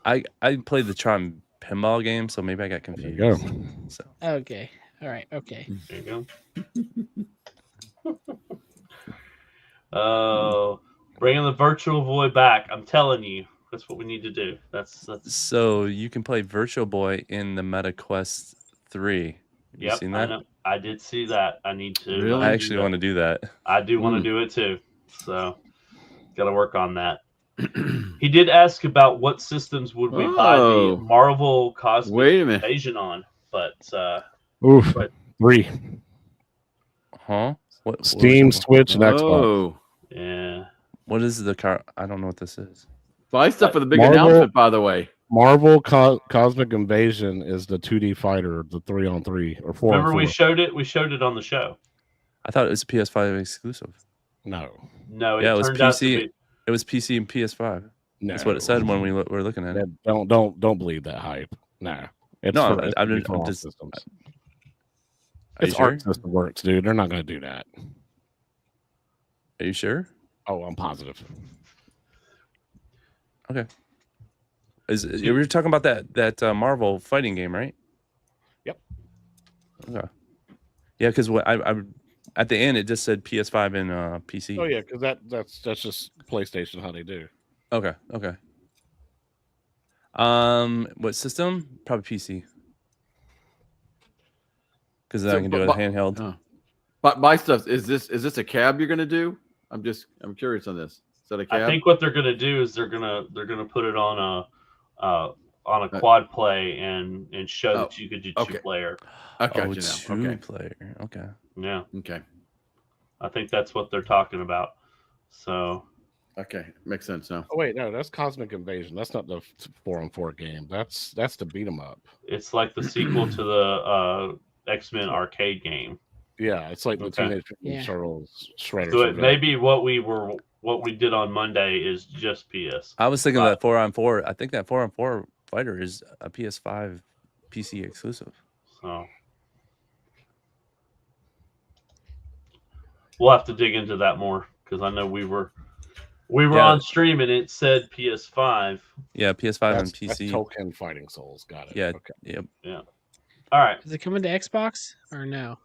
I played the Tron pinball game, so maybe I got There confused. you go. So Okay. All right. Okay. There you go. Oh, bringing the Virtual Boy back. I'm telling you, that's what we need to do. That's So you can play Virtual Boy in the Meta Quest 3. Have you yep. seen I that? know. I did see that. I need to. Really? I actually want to do that. I do want to do it too. So, got to work on that. He did ask about what systems would we buy the Marvel Cosmic Wait a minute. Invasion on, but Oof. But- 3. Huh? What Steam, Switch, and Xbox. Oh, yeah. What is the car? I don't know what this is. Buy Stuff with a big Marvel- announcement, by the way. Marvel Cosmic Invasion is the 2D fighter, the 3-on-3 or 4-on-4. Remember we showed it. We showed it on the show. I thought it was a PS5 exclusive. No, No, Yeah, it was turned out to PC. be. It was PC and PS5. no. That's what it said when we were looking at it. Don't believe that hype. No, it's No, for I'm all just- systems. Are you It's sure? Arc System Works, dude. They're not going to do that. Are you sure? Oh, I'm positive. Okay. You were talking about that Marvel fighting game, right? Yep. Okay. Yeah, because what I at the end it just said PS5 and PC. Oh yeah, because that's just PlayStation how they do. Okay. Okay. What system? Probably PC. Because then So, I can do it but- handheld. Oh. But Buy Stuff, is this a cab you're going to do? I'm curious on this. Is that a cab? I think what they're gonna do is they're gonna put it on a quad play and show that you could do okay. 2-player. I got Oh, you now. Okay. player. Okay. Yeah, Okay. I think that's what they're talking about. So Okay. Makes sense now. Oh wait, no, that's Cosmic Invasion. That's not the 4-on-4 game. That's the beat 'em up. it's like the sequel to the X-Men arcade game. Yeah, it's like the Okay. Teenage Mutant Ninja Turtles Shredder. So it may be what we did on Monday is just PS. I was thinking that 4-on-4. I think that 4-on-4 fighter is a PS5 PC exclusive. So we'll have to dig into that more because I know we were on stream and it said PS5. Yeah, PS5 and PC. That's Token Fighting Souls. Got it. Yeah. Okay. Yep. Yeah. All right. Does it come into Xbox or no?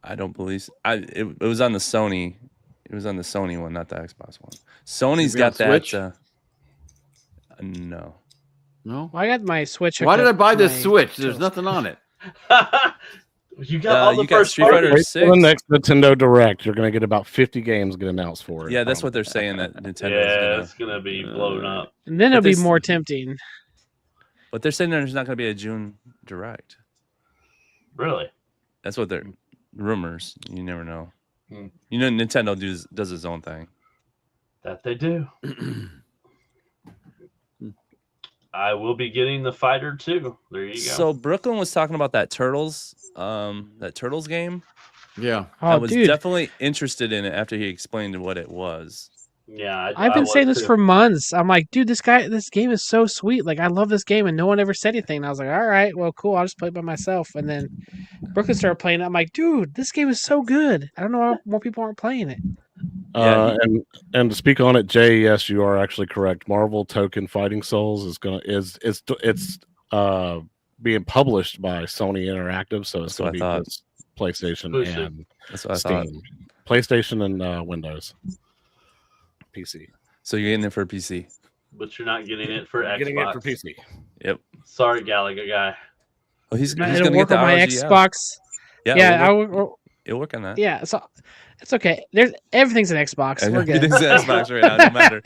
I don't believe it was on the Sony. It was on the Sony one, not the Xbox one. Sony's got that. Switch? No. No. Well, I got my Switch. Why did I buy this my Switch? There's nothing on it. You got all the you got first Street Fighter Wait 6. for the next Nintendo Direct. You're going to get about 50 games get announced for it. Yeah, that's what they're saying. That Nintendo. Yeah, it's gonna be blown up. And then it'll But be this- more tempting. But they're saying there's not going to be a June Direct. Really? That's what they're rumors. You never know. Hmm. You know, Nintendo does its own thing. That they do. I will be getting the Fighter too. There you go. So Brooklyn was talking about that Turtles game. Yeah. I Oh, was dude. definitely interested in it after he explained what it was. yeah, I've been was saying this too. for months. I'm like, dude, this game is so sweet. Like, I love this game, and no one ever said anything. And I was like, all right, well, cool. I'll just play it by myself. And then Brooklyn started playing it. I'm like, dude, this game is so good. I don't know why more people aren't playing it. And to speak on it, Jay, yes, you are actually correct. Marvel Token Fighting Souls is being published by Sony Interactive, so it's going to be this PlayStation and That's what I Steam, thought. PlayStation and Windows, PC. So you're getting it for PC. But you're not getting it for Xbox. Getting it for PC. Yep. Sorry, Galaga guy. Well, he's It'll going to work get the on my ROG out. Xbox. Yeah, It'll it'll work on that. yeah. So it's okay. There's everything's an Xbox. We're good. Everything's an Xbox right now. No matter.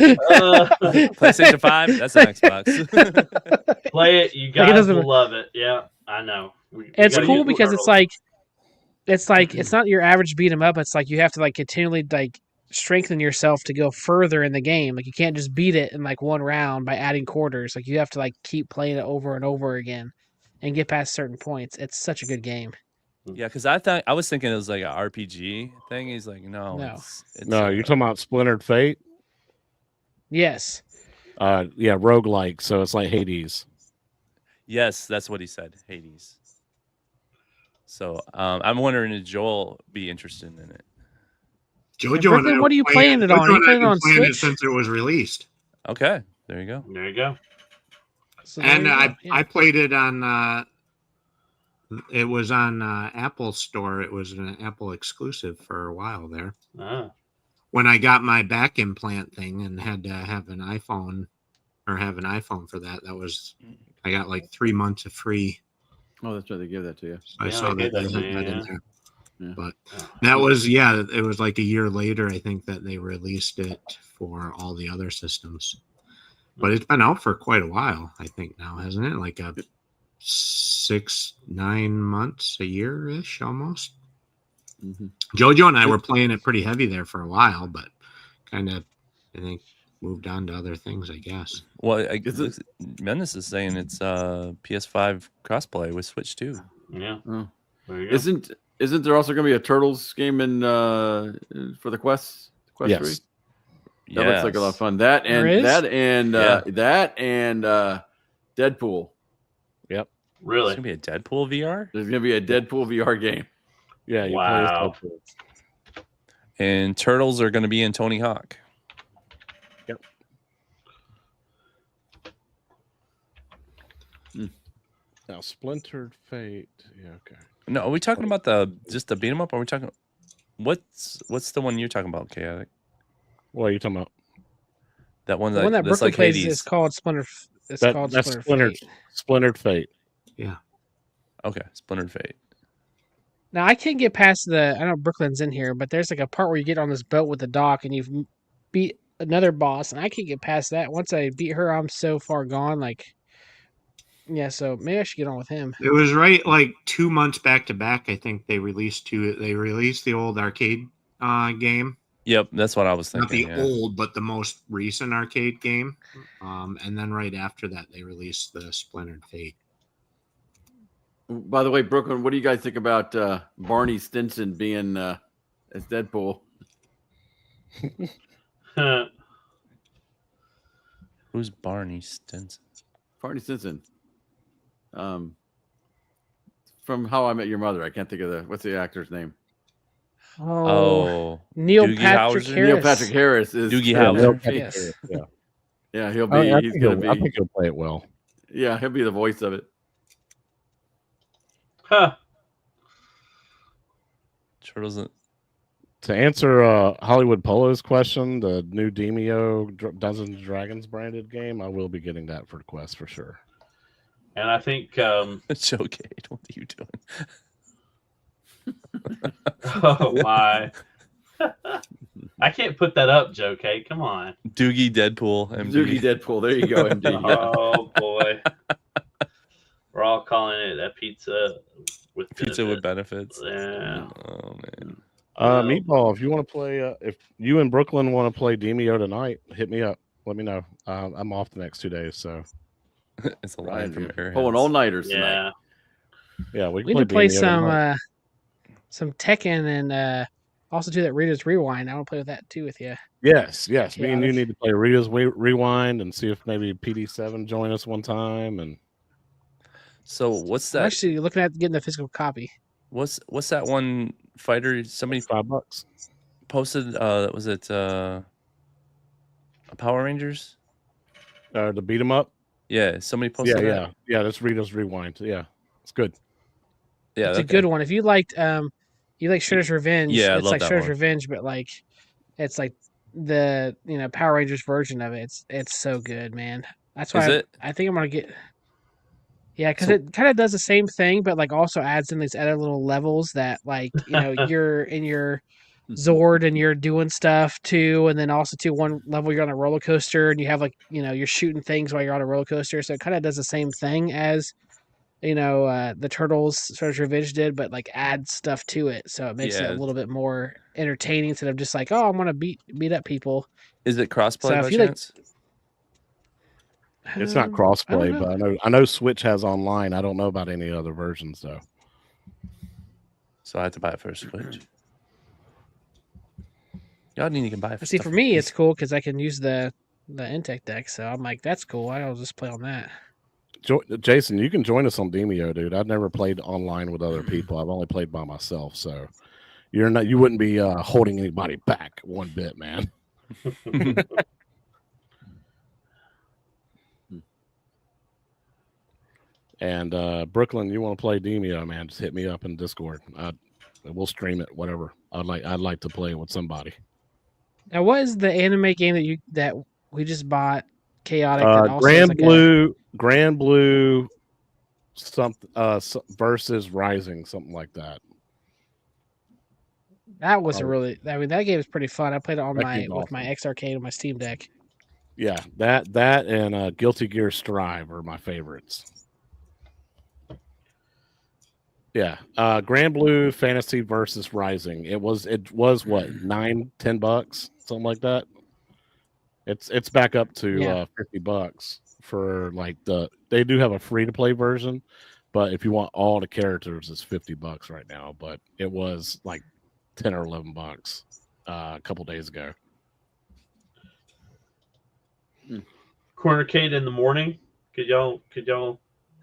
PlayStation 5, that's an Xbox. Play it. You Like, it guys doesn't- will love it. Yeah, I know. It's cool because it's like it's not your average beat 'em up. It's like you have to like continually like strengthen yourself to go further in the game. Like you can't just beat it in like one round by adding quarters. Like you have to like keep playing it over and over again and get past certain points. It's such a good game. Yeah, because I was thinking it was like an RPG thing. He's like, no. No. It's No, you're talking about Splintered Fate? Yes. Yeah, roguelike, so it's like Hades. Yes, that's what he said. Hades. So I'm wondering if Joel be interested in it. JoJo and I What are you playing it on? Are you playing it on Switch? since it was released. Okay, there you go. There you go. So there And you go. I Yeah. I played it on it was on Apple Store. It was an Apple exclusive for a while there. Ah. When I got my back implant thing and had to have an iPhone for that, I got like 3 months of free. Oh, that's right. They give that to you. I Yeah, saw they that gave that they to had you, that in yeah. there. Yeah. But that was it was like a year later, I think, that they released it for all the other systems. But it's been out for quite a while, I think now, hasn't it? Like 6-9 months, a year-ish almost. Mhm. JoJo and I were playing it pretty heavy there for a while, but kind of, I think, moved on to other things, I guess. Well, Menace is saying it's PS5 crossplay with Switch too. Yeah. Oh. There you go. Isn't there also going to be a Turtles game in for the Quest 3? Yes. That looks like a lot of fun. There is? That and Deadpool. Yep. Really? It's gonna be a Deadpool VR, There's going to be a Deadpool VR game. Yeah. You Wow. play as Deadpool. and Turtles are going to be in Tony Hawk. Now, Splintered Fate. Yeah. Okay. No, are we talking about just the beat 'em up? Or are we talking? What's the one you're talking about, Chaotic? What are you talking about? That one The one that that's Brooklyn like plays Hades. is called Splinter. It's called That's Splinter Fate. Splintered Fate. Okay, Splintered Fate. Now I can't get past I know Brooklyn's in here, but there's like a part where you get on this boat with the dock and you've beat another boss, and I can't get past that. Once I beat her, I'm so far gone. Like, yeah, so maybe I should get on with him. It was right like 2 months back to back. I think they released the old arcade game. Yep, that's what I was Not thinking. the old, but the most recent arcade game. And then right after that, they released the Splintered Fate. By the way, Brooklyn, what do you guys think about Barney Stinson being as Deadpool? Who's Barney Stinson? Barney Stinson. From How I Met Your Mother. I can't think of what's the actor's name? Oh, Neil Doogie Patrick Howser? Harris. Neil Patrick Harris is Doogie Yeah, Neil Howser. Patrick Yes. Harris, yeah. Yeah, he'll be. I He's think gonna be. I think he'll play it well. Yeah, he'll be the voice of it. Huh. Turtles. To answer Hollywood Polo's question, the new Demio Dungeons and Dragons branded game, I will be getting that for Quest for sure. And I think Showcade, what are you doing? oh my. I can't put that up, Joe Kate. Come on. Doogie Deadpool. MD. Doogie Deadpool. There you go, MD. Yeah. Oh boy. We're all calling it a pizza with Pizza with benefits. Yeah. Oh man. Meatball, if you want to play, if you and Brooklyn want to play Demio tonight, hit me up. Let me know. I'm off the next 2 days, so It's a line from Airheads. Pulling all nighters tonight. Yeah. yeah, We need to play Demio tonight. some Tekken and also do that Rita's Rewind. I want to play with that too with you. Yes. Me and you Chaotic. need to play Rita's Rewind and see if maybe PD7 join us one time. And So what's I'm that? actually looking at getting the physical copy. What's that one fighter? Somebody $5. posted. Was it Power Rangers? To beat them up. Yeah, somebody posted. that? Yeah. That's Rita's Rewind. Yeah, it's good. Yeah, It's a okay. good one. If you liked you like Shredder's Revenge, Yeah, I it's love like that Shredder's one. Revenge, but like it's like the Power Rangers version of it. It's so good, man. That's why Is it? I think I'm gonna get. Yeah, because So- it kind of does the same thing, but like also adds in these other little levels that like you're in your Zord and you're doing stuff too, and then also too one level you're on a roller coaster and you have like you're shooting things while you're on a roller coaster, so it kind of does the same thing as the Turtles Shredder's Revenge did, but like add stuff to it, so it makes it Yeah. a little bit more entertaining instead of just like, oh, I'm gonna beat up people. Is it crossplay So by if you like- chance? It's not I crossplay, don't know. but I know Switch has online. I don't know about any other versions though. So I have to buy it for a Switch. Y'all need to buy it. See, for me, it's cool because I can use the Intech deck, so I'm like, that's cool. I'll just play on that. Jason, you can join us on Demio, dude. I've never played online with other people. I've only played by myself, so you wouldn't be holding anybody back one bit, man. And Brooklyn, you want to play Demio, man? Just hit me up in Discord. We'll stream it, whatever. I'd like to play with somebody. Now, what is the anime game that we just bought? Chaotic. That also Grand is like Grand Blue, something versus Rising, something like that. That was that game was pretty fun. I played it on That game's with my awesome. X Arcade on my Steam Deck. Yeah, that and Guilty Gear Strive are my favorites. Yeah, Grand Blue Fantasy versus Rising. It was what, $9-10, something like that. It's back up to $50 for like they do have a free to play version, but if you want all the characters, it's $50 right now. But it was like $10 or $11 a couple days ago. Cornercade in the morning. Could y'all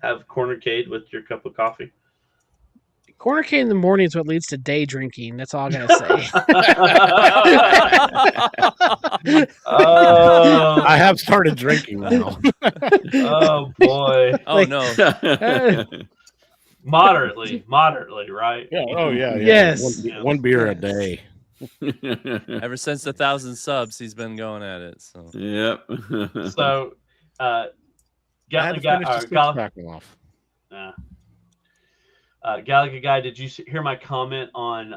have Cornercade with your cup of coffee? Cornercade in the morning is what leads to day drinking. That's all I gotta say. Oh, I have started drinking now. oh boy. Oh no. Moderately, right? Yeah. Oh yeah. Yes. One beer a Yes. day. Ever since 1,000 subs, he's been going at it. So Yep. So, I had to finish the six-packing off. Galaga Guy, did you hear my comment on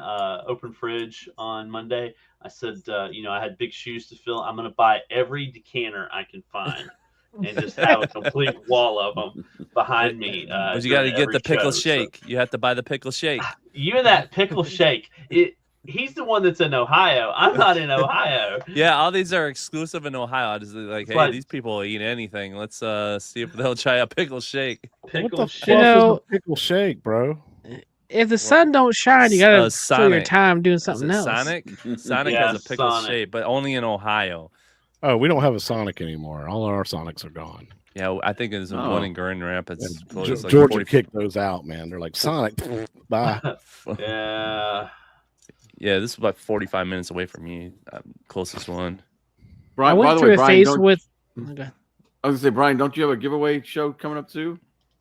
Open Fridge on Monday? I said, I had big shoes to fill. I'm going to buy every decanter I can find and just have a complete wall of them behind me. but you got to get every the pickle show. shake. You have to buy the pickle shake. You and that pickle shake. he's the one that's in Ohio. I'm not in Ohio. Yeah, all these are exclusive in Ohio. I just like, It's hey, like- these people will eat anything. Let's see if they'll try a pickle shake. What Pickle the shit. fuck know- is a pickle shake, bro? If the sun don't shine, you gotta fill your Sonic. time doing Is something it else. Sonic? Sonic Yeah, has a pickle Sonic. shake, but only in Ohio. Oh, we don't have a Sonic anymore. All our Sonics are gone. Yeah, I think there's one in Grand Rapids. And closed, like Georgia 40 kicked those out, man. They're like Sonic, bye. Yeah. Yeah, this is about 45 minutes away from me. Closest one. Brian, I by went the through way, a Brian, phase don't- with. I was gonna say, Brian, don't you have a giveaway show coming up too?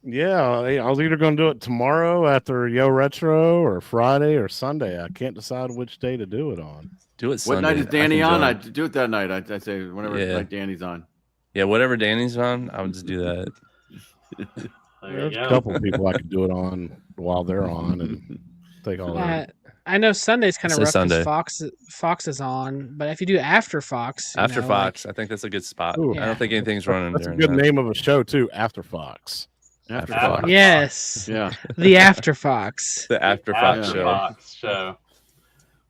Yeah, I was either going to do it tomorrow after Yo Retro or Friday or Sunday. I can't decide which day to do it on. Do it What Sunday. night is I Danny can on? join. I do it that night. I say whenever Yeah. night Danny's on. Yeah, whatever Danny's on, I would just do that. There you There's go. a couple of people I could do it on while they're on and take all that. I know Sunday's kind of Say rough Sunday. because Fox is on, but if you do after Fox, you After know, Fox, like- I think that's a good spot. Ooh. I don't think anything's running That's a during good that. name of a show too. After Fox. After After Fox. yes, Yeah. the after Fox. The After Fox After show. Fox show.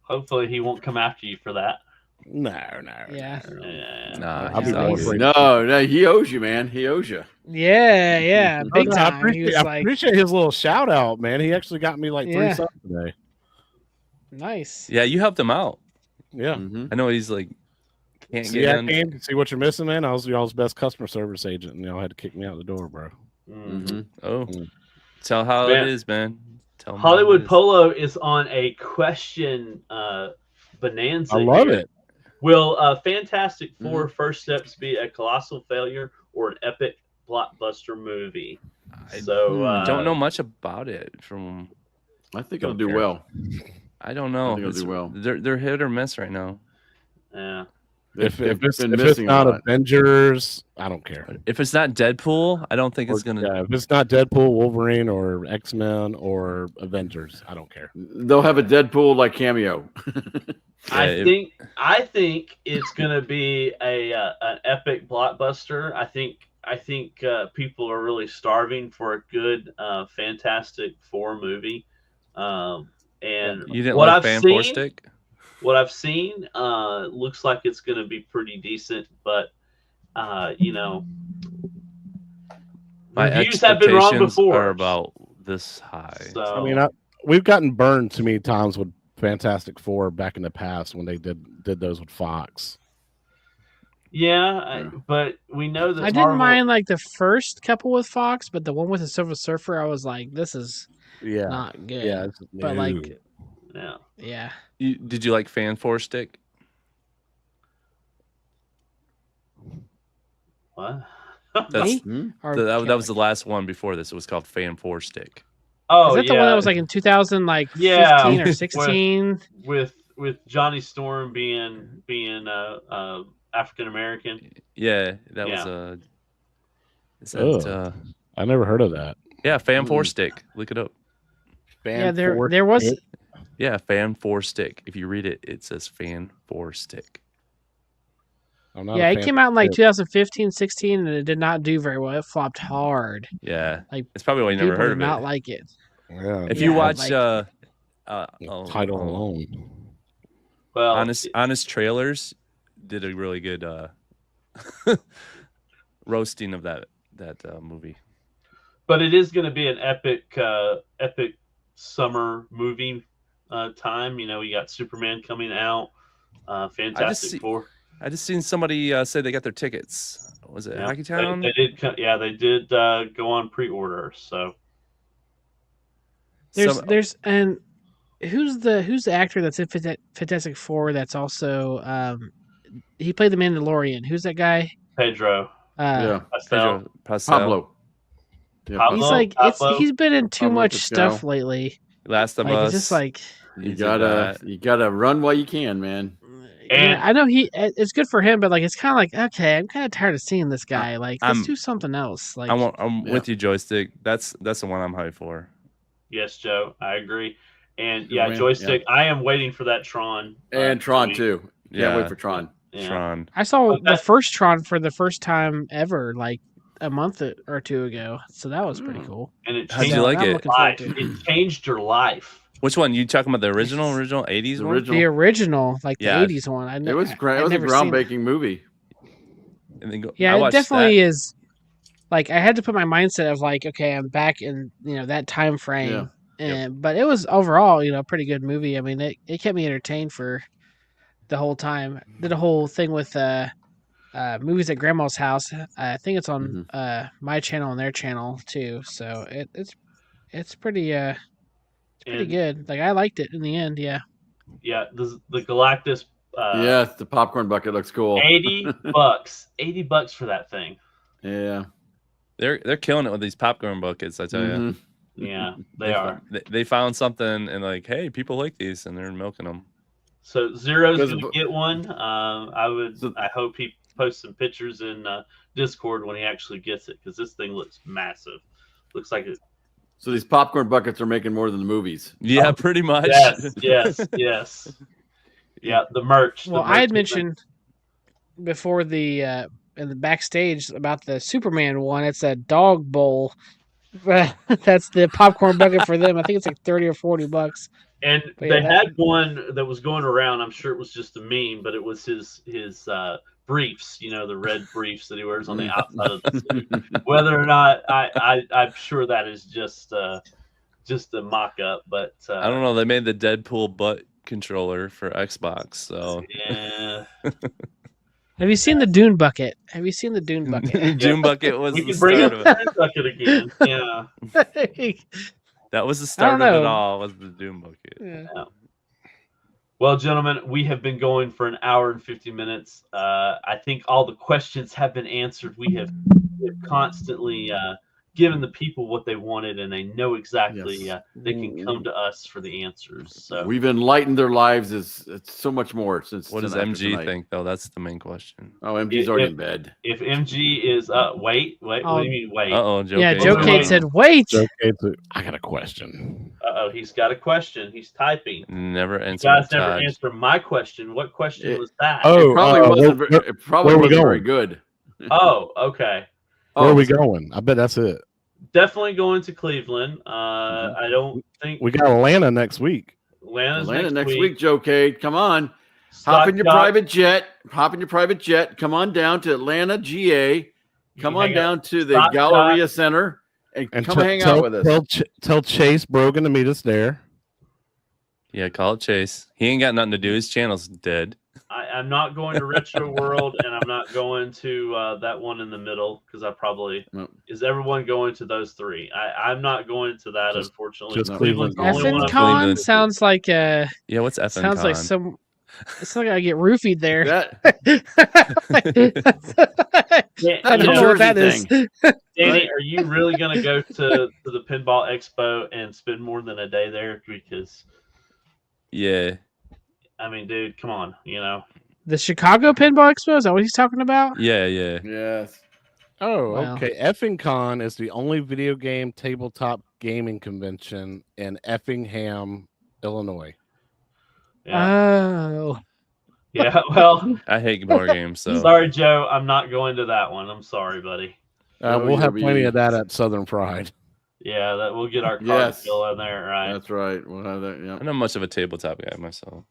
Hopefully he won't come after you for that. No. Yeah, Yeah. Nah, I'll he's be not. more afraid. No, he owes you, man. He owes you. yeah, Oh, big no, I time. He was like, appreciate his little shout out, man. He actually got me like 3 Yeah. subs today. nice. Yeah, you helped him out. Yeah. Mm-hmm. I know he's like can't See, get I in. came to see what you're missing, man. I was y'all's best customer service agent, and y'all had to kick me out the door, bro. Mm-hmm. Oh, Mm. tell how Man. it is, man. Tell 'em how Hollywood it is. Polo is on a question bonanza. I love here. it. Will Fantastic Four First Steps be a colossal failure or an epic blockbuster movie? I So don't know much about it. From I think it'll Don't do care. well. I don't know. I think it'll do well. They're hit or miss right now. Yeah. If They've it's been if it's missing a not lot. Avengers, I don't care. If it's not Deadpool, I don't think it's gonna. Yeah, if it's not Deadpool, Wolverine, or X-Men, or Avengers, I don't care. They'll have a Deadpool like cameo. I think it's gonna be an epic blockbuster. I think people are really starving for a good Fantastic Four movie. And You didn't what like I've Fan seen, Four Stick? What I've seen looks like it's gonna be pretty decent, but you know, My reviews have been wrong expectations before. are about this high. So I mean, we've gotten burned too many times with Fantastic Four back in the past when they did those with Fox. yeah, but we know that I didn't Marvel- mind like the first couple with Fox, but the one with the Silver Surfer, I was like, this is Yeah, not good. yeah, but no. like, Yeah. yeah, Did you like Fan Four Stick? What? That's Me? Hmm? Or that was the last one before this. It was called Fan Four Stick. Oh, is that yeah. the one that was like in 2000, like Yeah. 15 or 16? with Johnny Storm being African American. Yeah, that was Yeah. Is that, Oh. I never heard of that. yeah, Fan Four Stick. Look it up. Yeah, there was. Yeah, Fan Four Stick. If you read it, it says Fan Four Stick. Yeah, it came out in like 2015, 16, and it did not do very well. It flopped hard. Yeah, Like, it's probably why you never People heard did of not it. like it. Yeah, If you Yeah, watch like- title alone. Well, Honest Trailers did a really good roasting of that movie. but it is going to be an epic summer movie time. You know, you got Superman coming out, Fantastic see- Four. I just seen somebody say they got their tickets. Was it Yeah, Hockey Town? They did. They did go on pre-order. So There's and who's the actor that's in Fantastic Four that's also he played the Mandalorian. Who's that guy? Pedro. Yeah. Pascal. Pablo. Yeah, Pablo. He's like Pablo? he's been in too Pablo much Pascal. stuff lately. Last of Like Us. it's just like You gotta run while you can, man. And- yeah, I know it's good for him, but like it's kind of like okay, I'm kind of tired of seeing this guy. Like let's I'm- do something else. Like I'm Yeah. with you, Joystick. That's the one I'm hyped for. Yes, Joe, I agree. And Good yeah, win, joystick. I am waiting for that Tron. And Tron movie. too. Can't Yeah. wait for Tron. Yeah. Tron. I saw But the that- first Tron for the first time ever, like a month or two ago. So that was pretty cool. And it How'd changed you like I'm it? looking forward life. to it. It changed your life. Which one? You talking about the original 80s one? The original, like Yeah. the 80s one. It was great. It was a groundbreaking movie. And then yeah, it definitely is. Like I had to put my mindset of like, okay, I'm back in that time frame, but it was overall pretty good movie. I mean, it kept me entertained for the whole time. Did a whole thing with movies at Grandma's house. I think it's on my channel and their channel too. So it's pretty good. Like I liked it in the end. Yeah. Yeah, the Galactus. Yes, the popcorn bucket looks cool. $80, $80 for that thing. Yeah, they're killing it with these popcorn buckets. I tell you. Yeah, they are. They found something and like, hey, people like these, and they're milking them. So Zero's gonna get one. I hope he posts some pictures in Discord when he actually gets it, because this thing looks massive. Looks like it. So these popcorn buckets are making more than the movies. Yeah, pretty much. Yes. Yeah, the merch. Well, I had mentioned before in the backstage about the Superman one. It's a dog bowl. That's the popcorn bucket for them. I think it's like $30 or $40. And they had one that was going around. I'm sure it was just a meme, but it was his briefs. The red briefs that he wears on the outside of the suit. Whether or not I'm sure that is just a mock-up, but I don't know. They made the Deadpool butt controller for Xbox, so yeah. Have you seen the Dune bucket? Dune bucket was we the can bring start up of it. the bucket again. Yeah. That was the start of it all. Was the Dune bucket? Yeah. Well, gentlemen, we have been going for an hour and 50 minutes. I think all the questions have been answered. We have constantly given the people what they wanted, and they know exactly they can come to us for the answers. So we've enlightened their lives. It's so much more since. What does MG think, though? That's the main question. Oh, MG's already in bed. If MG is wait, what do you mean wait? Joe. Yeah, Joe Cade said wait. I got a question. He's got a question. He's typing. Never answered. You guys never answered my question. What question was that? Oh, it probably wasn't very good. Oh, okay. Where are we going? I bet that's it. Definitely going to Cleveland. I don't think we got Atlanta next week. Atlanta next week, Joe Cade. Come on. Hop in your private jet. Come on down to Atlanta, GA. Come on down to the Galleria Center and come hang out with us. Tell Chase Brogan to meet us there. Yeah, call it Chase. He ain't got nothing to do. His channel's dead. I'm not going to Retro World, and I'm not going to that one in the middle, because I probably is everyone going to those three? I'm not going to that, unfortunately. Just Cleveland. FN Con sounds like yeah. What's FN Sounds Con? like some. It's like I get roofied there. I don't know what that is. Danny, are you really going to go to the Pinball Expo and spend more than a day there? Because yeah. I mean, dude, come on, The Chicago Pinball Expo, is that what he's talking about? Yeah. Yes. Oh, okay. Effing Con is the only video game tabletop gaming convention in Effingham, Illinois. Yeah. Oh. Yeah, well. I hate board games, so. Sorry, Joe. I'm not going to that one. I'm sorry, buddy. We'll have plenty of that at Southern Fried. Yeah, that we'll get our card bill in there, right? That's right. We'll have that, yeah. I'm not much of a tabletop guy myself.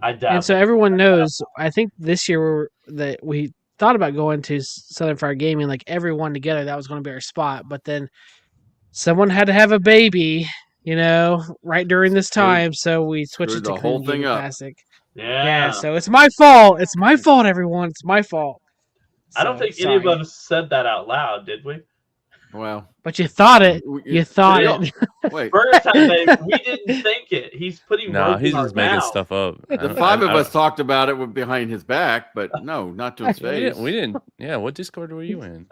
I doubt. And so everyone knows, I think this year that we thought about going to Southern Fried Gaming, like everyone together, that was going to be our spot. But then someone had to have a baby, right during this time. So we switched it to the whole thing up. Classic. Yeah. So it's my fault. It's my fault, everyone. It's my fault. I don't think any of us said that out loud, did we? Well, but you thought it. You thought it. Wait, Burger Time Babe, we didn't think it. He's putting words he's in just our making mouth. stuff up. The five of us talked about it behind his back, but no, not to his face. We didn't. Yeah, what Discord were you in?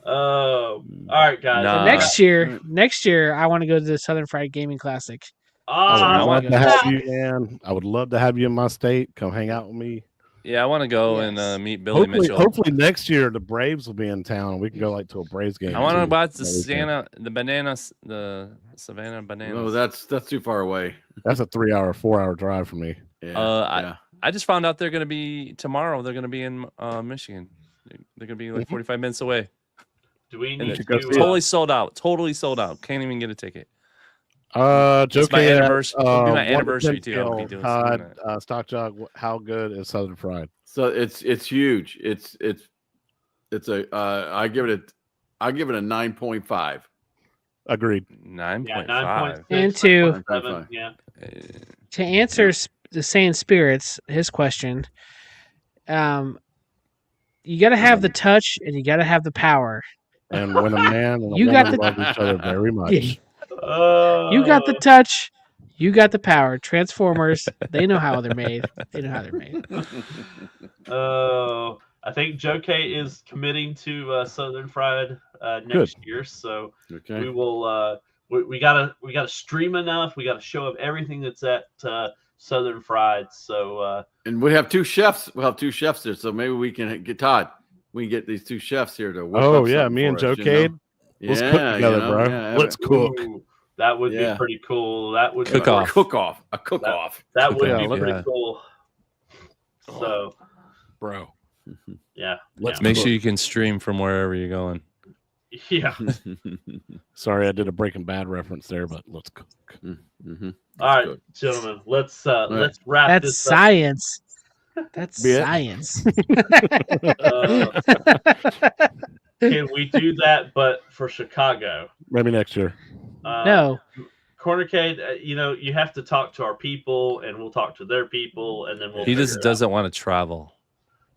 All right, guys. Nah. Next year, I want to go to the Southern Fried Gaming Classic. I would love to have you, man. I would love to have you in my state. Come hang out with me. Yeah, I want to go and meet Billy Mitchell. Hopefully next year the Braves will be in town and we can go to a Braves game. I want to watch the Savannah Bananas. No, that's too far away. That's a 4-hour drive for me. Yeah. I just found out they're going to be tomorrow. They're going to be in Michigan. They're going to be like 45 minutes away. Do we And need it's to totally sold out. Totally sold out. Can't even get a ticket. Joe It's my K anniversary. It'll be my 1 to anniversary 10 too. I'll be doing Todd, that. Stock Jog, how good is Southern Fried? So it's huge. It's a I give it a 9.5. Agreed. 9.5. And to 9.7, yeah. To answer the Sane Spirits, his question, you got to have the touch and you got to have the power. And when a man and a You woman got the- love each other very much. You got the touch, you got the power. Transformers, they know how they're made. They know how they're made. I think Joe K is committing to Southern Fried next year, so Okay. we will. We gotta stream enough. We gotta show up everything that's at Southern Fried. So and we have 2 chefs. We'll have 2 chefs there, so maybe we can get Todd. We can get these 2 chefs here to. Whip Oh up yeah, something me and for Joe us, Cade. Let's cook together, bro. Yeah, Let's cook. ooh, that would be pretty cool. That would Cook be off. Cook off. A cook off. That would be Yeah, pretty cool. So, bro. Yeah. Let's Make cook. sure you can stream from wherever you're going. Yeah. Sorry, I did a Breaking Bad reference there, but let's cook. Mm-hmm. All right, gentlemen, let's wrap That's this science. That's Be it. science. Can we do that, but for Chicago? Maybe next year. No. Cornercade, you have to talk to our people, and we'll talk to their people, and then we'll. He figure just it doesn't want to travel.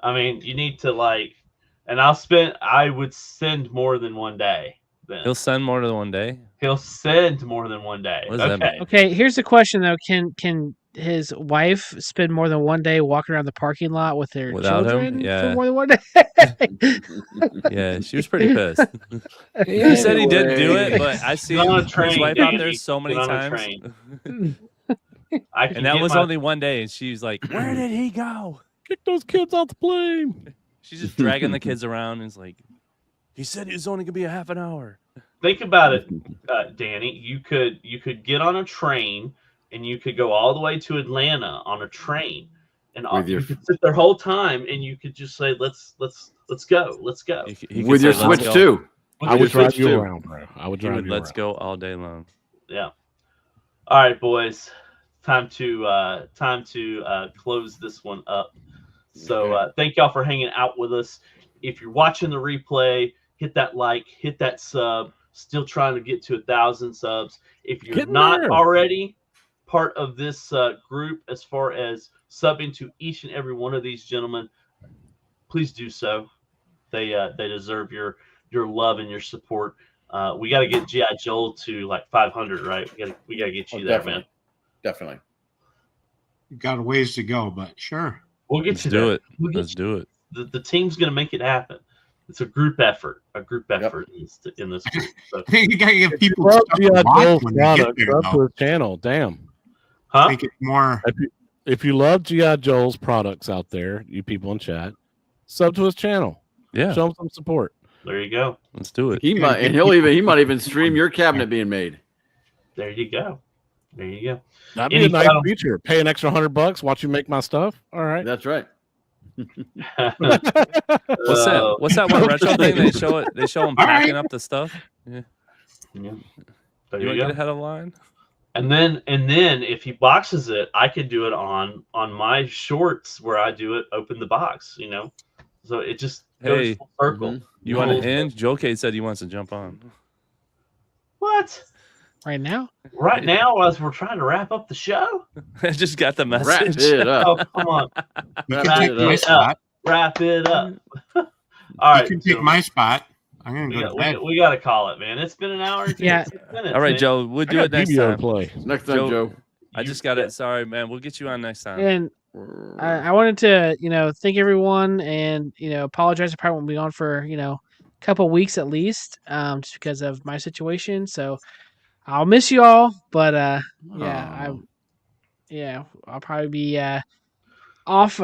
out. I mean, you need to and I would send more than one day. Then He'll send more than one day. he'll send more than one day. What does that mean? Okay, here's the question though: Can his wife spend more than one day walking around the parking lot with their Without him? children Yeah. for more than one day? Yeah, she was pretty pissed. Yeah. He said he didn't do it, but I see Get on a his train, wife out there Danny. so many Get on a times. train. I can And that get was my- only one day, and she's like, "Where did he go?" Kick those kids off the plane. She's just dragging the kids around, and is like, "He said it was only gonna be a half an hour." Think about it, Danny. You could get on a train and you could go all the way to Atlanta on a train, and you could sit there whole time, and you could just say, "Let's go, let's go." He could With say, your "Let's Switch go." too. I would drive you around, bro. I would He drive would you let's around. go all day long. Yeah. All right, boys. Time to close this one up. So thank y'all for hanging out with us. If you're watching the replay, hit that like, hit that sub. Still trying to get to 1,000 subs. If you're Getting not there. already part of this group, as far as subbing to each and every one of these gentlemen, please do so. They deserve your love and your support. We got to get G.I. Joel to 500, right? We got to get you there, man. Definitely. Got a ways to go, but sure. We'll get Let's you do there. it. We'll get Let's do it. The team's going to make it happen. It's a group effort. A group effort in this group. So, I think you gotta give people Love stuff to G.I. watch Joe's when they get product. there, Up to though. his channel. Damn. huh? Make it more. If you love G.I. Joel's products out there, you people in chat, sub to his channel. Yeah, Show him some support. There you go. let's do it. He might even stream your cabinet being made. There you go. There you go. That'd be Any a nice final- feature. Pay an extra $100, watch you make my stuff. All right. That's right. What's that? What's that one retro thing? They show it. They show him All packing right. up the stuff. Yeah. Yeah. There You you want to go. get ahead of the line? And then if he boxes it, I could do it on my shorts where I do it. Open the box, So it just goes Hey. full circle. You want to hinge? Joe K said he wants to jump on. What? Right now? Right now, as we're trying to wrap up the show? I just got the Wrap message. it up. Oh, come on. You Wrap can take my it spot. up. Wrap it up. All You right. can take gentlemen. my spot. I'm gonna We go got, to bed. we got to call it, man. It's been an hour. And Yeah. 56 minutes, All right, man. Joe. We'll do I it got next DVR time. play. Next time, Joe. I just got it. Sorry, man. We'll get you on next time. And I wanted to, thank everyone and, apologize. I probably won't be on for, a couple weeks at least, just because of my situation. So I'll miss you all, but I'll probably be off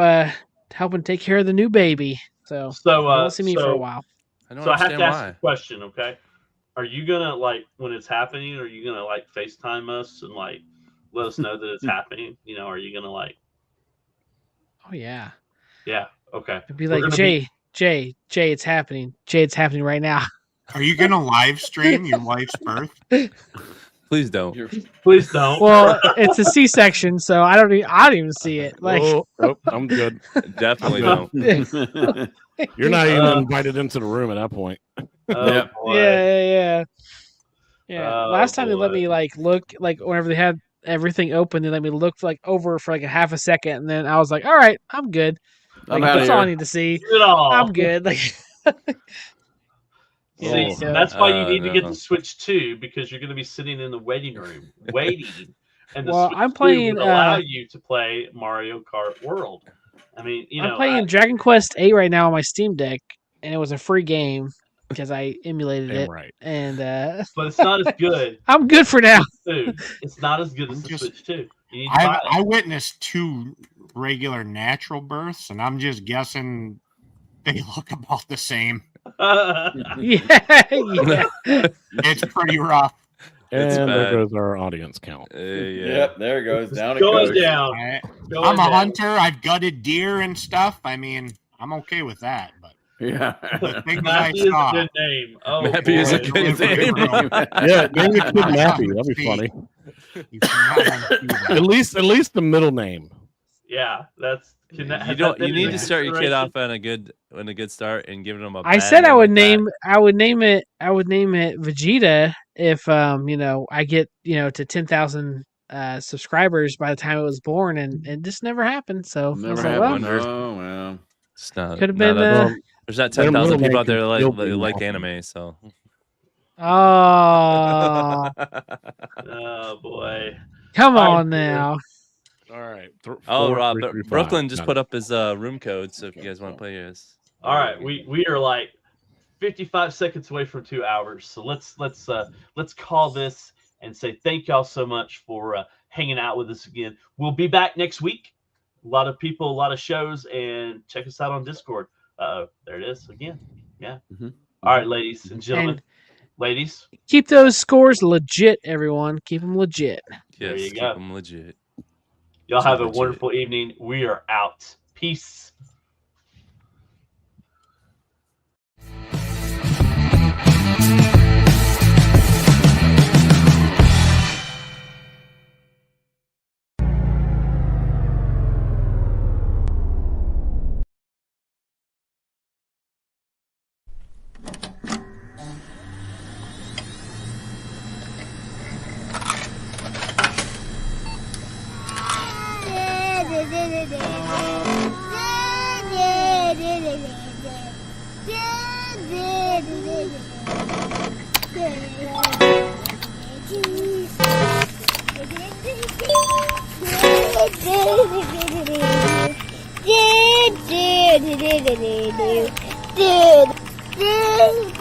helping take care of the new baby. So you won't see me for a while. I don't So I have understand to ask why. you a question, okay? Are you gonna when it's happening? Are you gonna FaceTime us and let us know that it's happening? Are you gonna Oh yeah. Yeah. Okay. It'd be We're like gonna Jay, it's happening. Jay, it's happening right now. Are you going to live stream your wife's birth? Please don't. Please don't. Well, it's a C-section, so I don't even see it. Like, nope, I'm good. Definitely don't. You're not even invited into the room at that point. Oh, boy. yeah. Oh, Last time they let boy. me look whenever they had everything open, they let me look over for a half a second, and then I was like, all right, I'm good. I'm out of That's all I here. need to see. Get all. I'm good. See, so- that's why you need to get no. the Switch 2 because you're going to be sitting in the waiting room waiting, and the Well, Switch I'm 2 playing, would allow you to play Mario Kart World. I mean, I'm playing Dragon Quest 8 right now on my Steam Deck, and it was a free game because I emulated Damn it. right. And but it's not as good. I'm good for now. Dude, it's not as good as the Just- Switch 2. You need to buy it. I witnessed 2 regular natural births, and I'm just guessing they look about the same. Yeah. It's pretty rough. It's And there bad. goes our audience count. Yeah. Yep, there it goes. Down it Going goes. down. Going I'm a down. hunter. I've gutted deer and stuff. I mean, I'm okay with that. But Yeah. the things I Mappy is a saw, good name. Oh, Mappy is a boy. good name. Yeah, name the kid Mappy. That'd be funny. you cannot undo that. At least the middle name. Yeah, that's. You need to start your kid off on a good start and giving them a. I bad said I name would like name that. I would name it Vegeta if I get to 10,000 subscribers by the time it was born, and it just never happened. So I was Never like, happened. well, Oh, well. It's not. could have not been. a- there's not their 10,000 middle people out name there can still that be like Waffle. anime. So. Oh, Oh boy. come All right, on now. All right. Oh, 4, Rob, 3, 3, 5. Brooklyn just Got put it. up his room code, so if you guys want to play his. All right, we are like 55 seconds away from 2 hours, so let's call this and say thank y'all so much for hanging out with us again. We'll be back next week. A lot of people, a lot of shows, and check us out on Discord. There it is again. Yeah. Mhm. All right, ladies and gentlemen, And ladies. keep those scores legit, everyone. Keep them legit. There Yes, you keep go. them legit. Y'all have a Legit. wonderful evening. We are out. Peace. Dude.